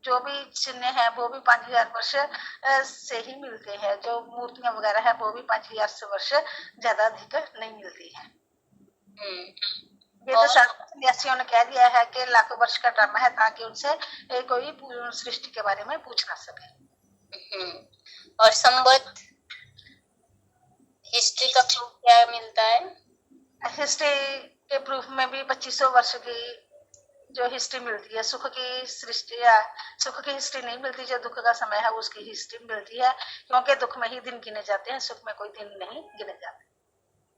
जो भी चिन्ह है वो भी 5000 वर्ष से ही मिलते हैं, जो मूर्तियां वगैरह है वो भी 5000 वर्ष ज्यादा अधिक नहीं मिलती है। ये तो सन्यासियों ने कह दिया है कि लाखों वर्ष का ड्रामा है, ताकि उनसे कोई सृष्टि के बारे में पूछ ना सके। और संबद्ध हिस्ट्री का प्रूफ क्या मिलता है? हिस्ट्री के प्रूफ में भी 2500 वर्ष की जो हिस्ट्री मिलती है। सुख की सृष्टि या सुख की हिस्ट्री नहीं मिलती, जो दुख का समय है उसकी हिस्ट्री मिलती है, क्योंकि दुख में ही दिन गिने जाते हैं, सुख में कोई दिन नहीं गिने जाते।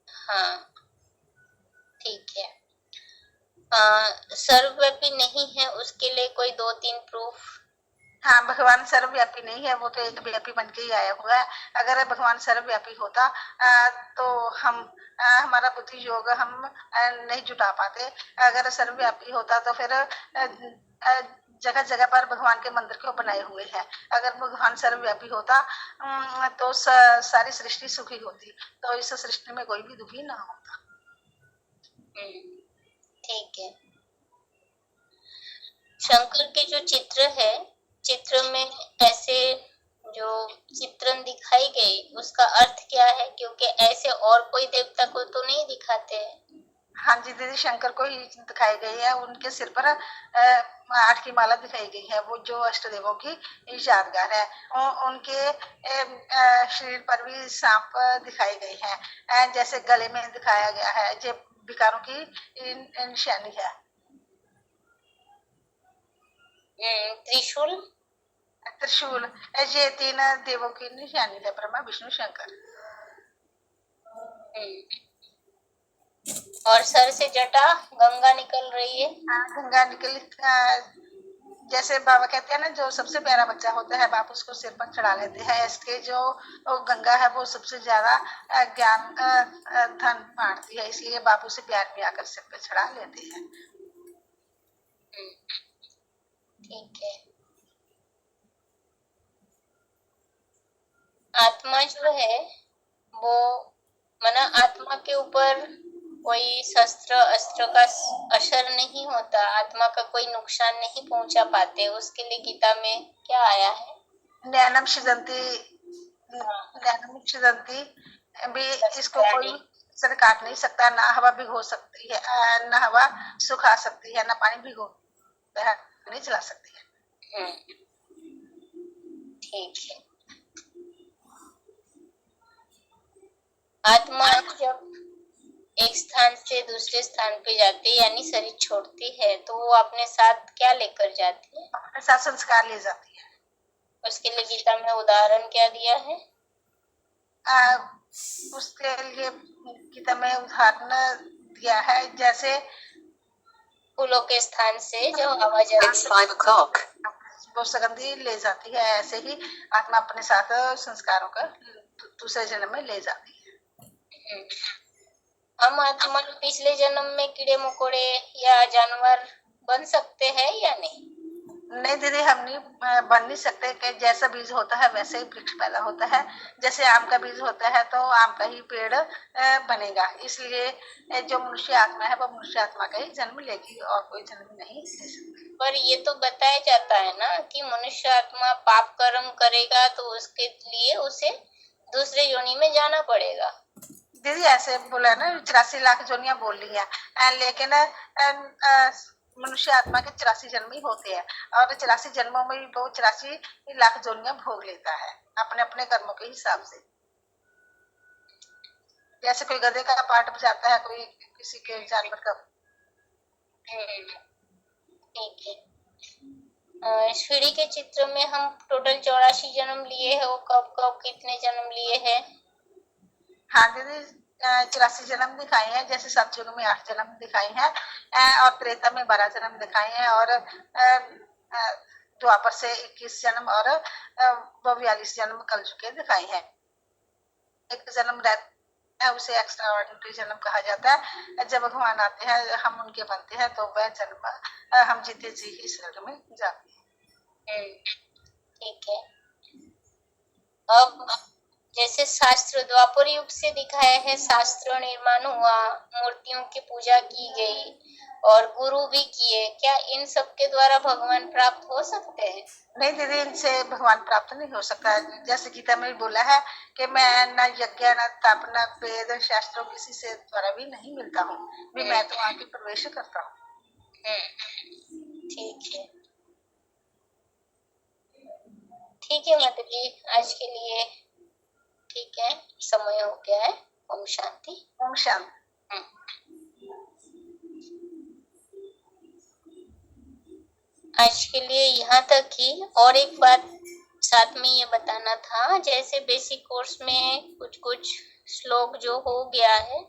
हाँ ठीक है। सर्वव्यापी नहीं है, उसके लिए कोई 2-3 प्रूफ? हाँ, भगवान सर्वव्यापी नहीं है, वो तो एक व्यापी बन के ही आया हुआ है। अगर भगवान सर्वव्यापी होता तो हमारा बुद्धि योग हम नहीं जुटा पाते। अगर सर्वव्यापी होता तो फिर जगह जगह पर भगवान के मंदिर क्यों बनाए हुए हैं। अगर भगवान सर्वव्यापी होता तो सारी सृष्टि सुखी होती, तो इस सृष्टि में कोई भी दुखी ना होता। ठीक है। शंकर के जो चित्र है, चित्र में ऐसे जो चित्रण दिखाई गई, उसका अर्थ क्या है? क्योंकि ऐसे और कोई देवता को तो नहीं दिखाते हैं। हाँ जी दीदी, शंकर को ही दिखाई गई है। उनके सिर पर 8 की माला दिखाई गई है, वो जो अष्टदेवों की यादगार है। उनके शरीर पर भी सांप दिखाई गई है, जैसे गले में दिखाया गया है, जो विकारों की निशानी है। त्रिशूल? त्रिशूल, ये 3 देवों की निशानी है, ब्रह्मा विष्णु शंकर। और सर से जटा गंगा निकल रही है। गंगा निकल, जैसे बाबा कहते हैं ना, जो सबसे प्यारा बच्चा होता है बाप उसको सिर पर चढ़ा लेते हैं। इसके जो गंगा है वो सबसे ज्यादा ज्ञान धन बांटती है, इसलिए बाप उसे प्यार में आकर सिर पर चढ़ा लेते हैं। ठीक है। आत्मा जो है वो मना, आत्मा के ऊपर कोई शस्त्र अस्त्र का असर नहीं होता, आत्मा का कोई नुकसान नहीं पहुंचा पाते, उसके लिए गीता में क्या आया है? ज्ञानम शिदंती, ज्ञानम शिदंती भी इसको कोई सर काट नहीं सकता, ना हवा भिगो सकती है, ना हवा सुखा सकती है, ना पानी भिगो नहीं चला सकती है। ठीक है। आत्मा जब एक स्थान से दूसरे स्थान पे जाती है, यानी शरीर छोड़ती है, तो वो अपने साथ क्या लेकर जाती है? अपने साथ संस्कार ले जाती है। उसके लिए गीता में उदाहरण क्या दिया है? उसके लिए गीता में उदाहरण दिया है, जैसे फूलों के स्थान से जो हवा जाती It's 5 o'clock. वो सुगंधि ले जाती है। ऐसे ही आत्मा अपने साथ संस्कारों का दूसरे जन्म में ले जाती है। हम आत्मा पिछले जन्म में कीड़े मकोड़े या जानवर बन सकते हैं या नहीं? नहीं दीदी, हम नहीं बन नहीं सकते कि जैसा बीज होता है वैसे ही वृक्ष पैदा होता है। जैसे आम का बीज होता है तो आम का ही पेड़ बनेगा। इसलिए जो मनुष्य आत्मा है वो मनुष्य आत्मा का ही जन्म लेगी और कोई जन्म नहीं ले सकती। पर ये तो बताया जाता है ना कि मनुष्य आत्मा पाप कर्म करेगा तो उसके लिए उसे दूसरे योनि में जाना पड़ेगा। दीदी ऐसे बोला ना, 84 लाख जोनियां बोल रही है, लेकिन मनुष्य आत्मा के 84 जन्म ही होते हैं और 84 जन्मों में वो 84 लाख जोनियां भोग लेता है अपने अपने कर्मों के हिसाब से। जैसे कोई गधे का पार्ट बजाता है, कोई किसी के जानवर का। ठीक है। सीढ़ी के चित्र में हम टोटल 84 जन्म लिए हैं। वो कब कब कितने जन्म लिए हैं? हाँ दीदी, 84 जन्म दिखाए हैं। जैसे सतयुग में 8 जन्म दिखाए हैं और त्रेता में 12 जन्म दिखाए हैं और द्वापर से 21 जन्म और 42 जन्म कल चुके दिखाए हैं। एक जन्म रहता है उसे एक्स्ट्रा ऑर्डिनरी जन्म कहा जाता है। जब भगवान आते हैं हम उनके बनते हैं तो वह जन्म हम जीते जी ही स्वर्ग में जाते हैं। ठीक है। अब जैसे शास्त्र द्वापर युग से दिखाया है, शास्त्र निर्माण हुआ, मूर्तियों की पूजा की गई और गुरु भी किए। क्या इन सब के द्वारा भगवान प्राप्त हो सकते हैं? नहीं दीदी, इनसे भगवान प्राप्त नहीं हो सकता। जैसे गीता में बोला है कि मैं न यज्ञ न तप न वेद शास्त्रों किसी से द्वारा भी नहीं मिलता हूँ, भी मैं तो आके प्रवेश करता हूँ। ठीक है। ठीक है माता जी, आज के लिए ठीक है, समय हो गया है। ओम शांति। ओम शांति। आज के लिए यहाँ तक ही। और एक बात साथ में ये बताना था, जैसे बेसिक कोर्स में कुछ कुछ श्लोक जो हो गया है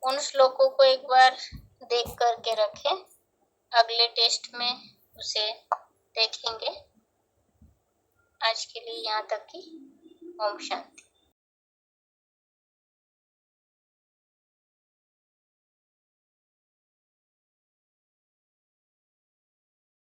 उन श्लोकों को एक बार देख करके रखें। अगले टेस्ट में उसे देखेंगे। आज के लिए यहाँ तक ही। ओम शांति।